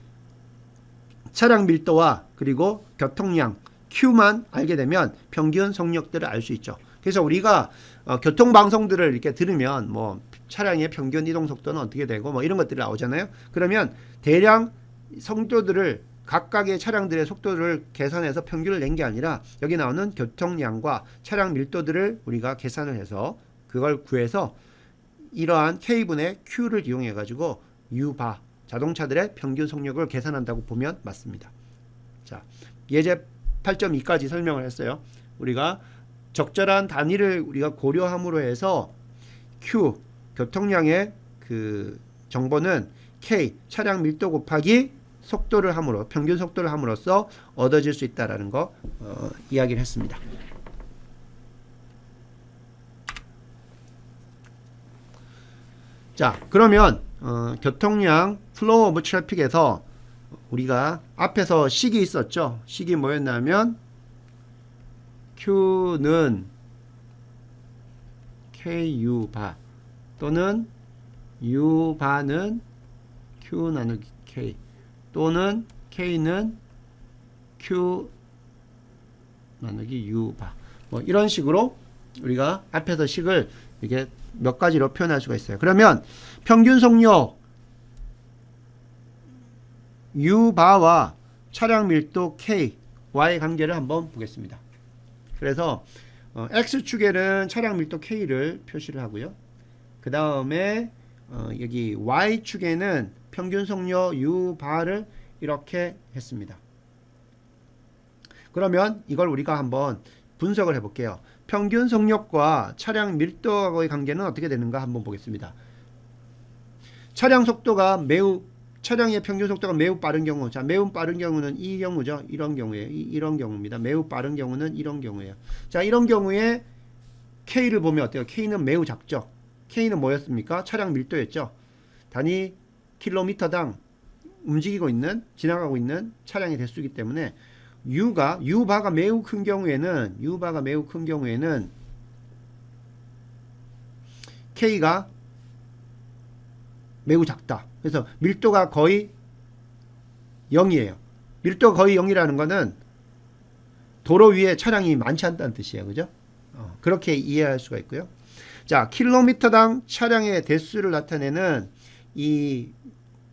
Speaker 1: 차량 밀도와 그리고 교통량 Q만 알게 되면 평균 속력들을 알 수 있죠. 그래서 우리가 교통방송들을 이렇게 들으면 뭐 차량의 평균 이동 속도는 어떻게 되고 뭐 이런 것들이 나오잖아요. 그러면 대량 속도들을 각각의 차량들의 속도를 계산해서 평균을 낸 게 아니라 여기 나오는 교통량과 차량 밀도들을 우리가 계산을 해서 그걸 구해서 이러한 K분의 Q를 이용해 가지고 U바 자동차들의 평균 속력을 계산한다고 보면 맞습니다. 자, 예제 8.2까지 설명을 했어요. 우리가 적절한 단위를 우리가 고려함으로 해서 Q 교통량의 그 정보는 K 차량 밀도 곱하기 속도를 함으로 평균 속도를 함으로써 얻어질 수 있다라는 거 이야기를 했습니다. 자, 그러면 교통량 flow of traffic에서 우리가 앞에서 식이 있었죠. 식이 뭐였냐면 Q는 KU바 또는 U바는 Q 나누기 K 또는 K는 Q 나누기 U바 뭐 이런 식으로 우리가 앞에서 식을 이렇게 몇 가지로 표현할 수가 있어요. 그러면 평균 속력 U바와 차량 밀도 K와의 관계를 한번 보겠습니다. 그래서 X축에는 차량 밀도 K를 표시를 하고요. 그 다음에 여기 Y축에는 평균 속력 U바를 이렇게 했습니다. 그러면 이걸 우리가 한번 분석을 해볼게요. 평균 속력과 차량 밀도하고의 관계는 어떻게 되는가 한번 보겠습니다. 차량의 평균 속도가 매우 빠른 경우, 자, 매우 빠른 경우는 이 경우죠. 이런 경우에 이런 경우입니다. 매우 빠른 경우는 이런 경우예요. 자, 이런 경우에 K를 보면 어때요? K는 매우 작죠. K는 뭐였습니까? 차량 밀도였죠. 단위 킬로미터당 지나가고 있는 차량의 대수이기 때문에 U바가 매우 큰 경우에는 K가 매우 작다. 그래서 밀도가 거의 0이에요. 밀도가 거의 0이라는 거는 도로 위에 차량이 많지 않다는 뜻이에요. 그죠? 그렇게 이해할 수가 있고요. 자, 킬로미터당 차량의 대수를 나타내는 이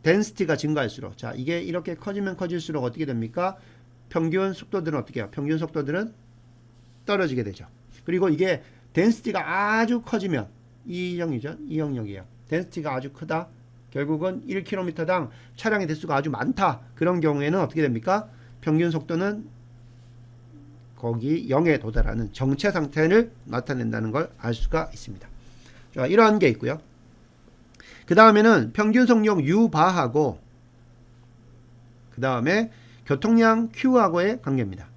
Speaker 1: 덴시티가 증가할수록, 자, 이게 이렇게 커지면 커질수록 어떻게 됩니까? 평균 속도들은 어떻게 해요? 평균 속도들은 떨어지게 되죠. 그리고 이게 덴시티가 아주 커지면 이 영이죠. 이 영역이에요. 덴시티가 아주 크다. 결국은 1km당 차량의 대수가 아주 많다. 그런 경우에는 어떻게 됩니까? 평균 속도는 거기 0에 도달하는 정체 상태를 나타낸다는 걸 알 수가 있습니다. 자, 이러한 게 있고요. 그 다음에는 평균 속력 U바하고 그 다음에 교통량 Q하고의 관계입니다.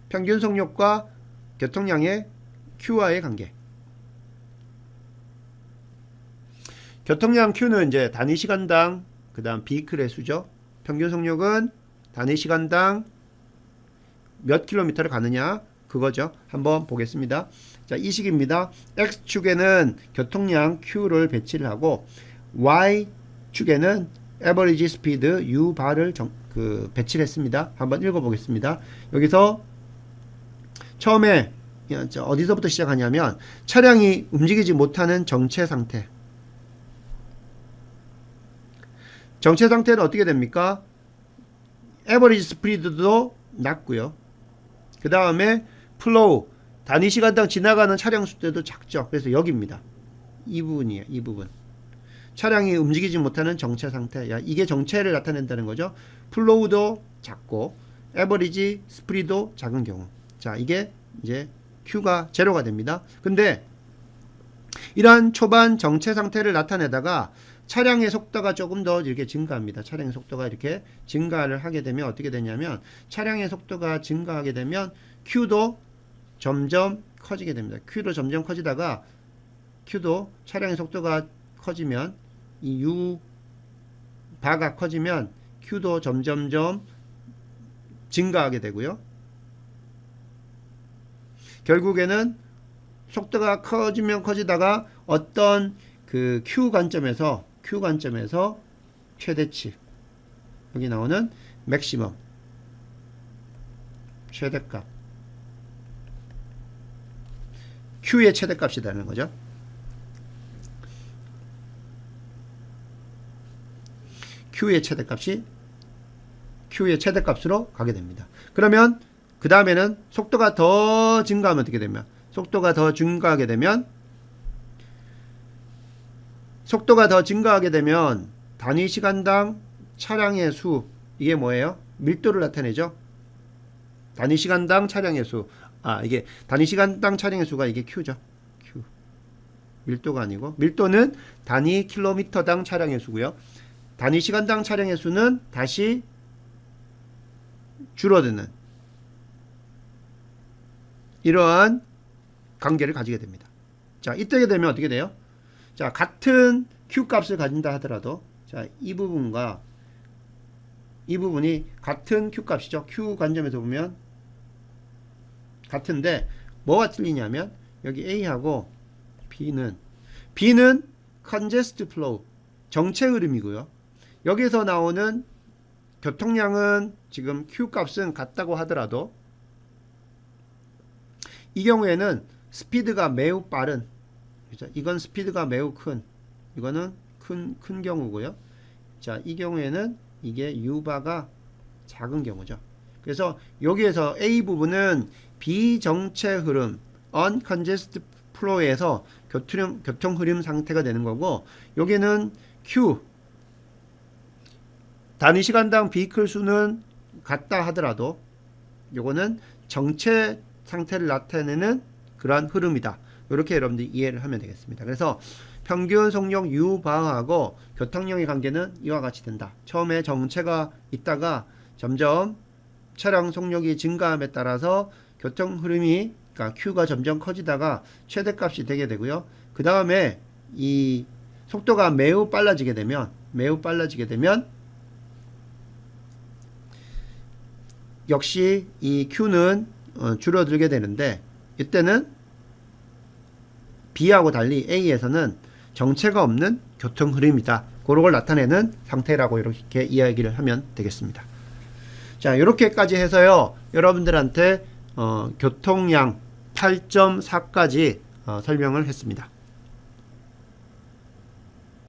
Speaker 1: 평균 속력과 교통량의 Q와의 관계. 교통량 Q는 이제 단위 시간당 그 다음 비클의 수죠. 평균 속력은 단위 시간당 몇 킬로미터를 가느냐 그거죠. 한번 보겠습니다. 자, 이 식입니다. X축에는 교통량 Q를 배치를 하고 Y축에는 average speed U bar를 배치를 했습니다. 한번 읽어보겠습니다. 여기서 처음에 어디서부터 시작하냐면 차량이 움직이지 못하는 정체 상태. 정체 상태는 어떻게 됩니까? average speed도 낮고요. 그 다음에 flow, 단위 시간당 지나가는 차량 수도 작죠. 그래서 여기입니다. 이 부분이에요. 이 부분. 차량이 움직이지 못하는 정체 상태. 이게 정체를 나타낸다는 거죠. 플로우도 작고 에버리지 스프리도 작은 경우. 자, 이게 이제 Q가 제로가 됩니다. 근데 이러한 초반 정체 상태를 나타내다가 차량의 속도가 조금 더 이렇게 증가합니다. 차량의 속도가 이렇게 증가를 하게 되면 어떻게 되냐면 차량의 속도가 증가하게 되면 Q도 점점 커지게 됩니다. Q도 점점 커지다가 Q도 차량의 속도가 커지면 이 U 바가 커지면 Q도 점점점 증가하게 되고요. 결국에는 속도가 커지면 커지다가 어떤 그 Q 관점에서 최대치 여기 나오는 맥시멈 최대값 Q의 최대값이라는 거죠. Q의 최대값으로 가게 됩니다. 그러면 그 다음에는 속도가 더 증가하면 어떻게 되면 속도가 더 증가하게 되면 단위 시간당 차량의 수 이게 뭐예요? 밀도를 나타내죠. 단위 시간당 차량의 수. 이게 단위 시간당 차량의 수가 이게 Q죠. Q. 밀도가 아니고 밀도는 단위 킬로미터당 차량의 수고요. 단위 시간당 차량의 수는 다시 줄어드는 이러한 관계를 가지게 됩니다. 자, 이때게 되면 어떻게 돼요? 자, 같은 Q 값을 가진다 하더라도 자, 이 부분과 이 부분이 같은 Q 값이죠. Q 관점에서 보면 같은데 뭐가 틀리냐면 여기 A하고 B는 congested flow 정체 흐름이고요. 여기서 나오는 교통량은 지금 Q 값은 같다고 하더라도 이 경우에는 스피드가 매우 빠른 이건 스피드가 매우 큰 이거는 큰 경우고요. 자, 이 경우에는 이게 U바가 작은 경우죠. 그래서 여기에서 A 부분은 비정체 흐름 uncongested flow에서 교통 흐름 상태가 되는 거고 여기는 Q 단위 시간당 비클 수는 같다 하더라도 요거는 정체 상태를 나타내는 그러한 흐름이다. 이렇게 여러분들이 이해를 하면 되겠습니다. 그래서 평균 속력 U바하고 교통량의 관계는 이와 같이 된다. 처음에 정체가 있다가 점점 차량 속력이 증가함에 따라서 교통 흐름이 그러니까 Q가 점점 커지다가 최대값이 되게 되고요. 그 다음에 이 속도가 매우 빨라지게 되면 역시 이 Q는 줄어들게 되는데 이때는 B하고 달리 A에서는 정체가 없는 교통 흐름이다. 그런 걸 나타내는 상태라고 이렇게 이야기를 하면 되겠습니다. 자, 이렇게까지 해서요. 여러분들한테 교통량 8.4까지 설명을 했습니다.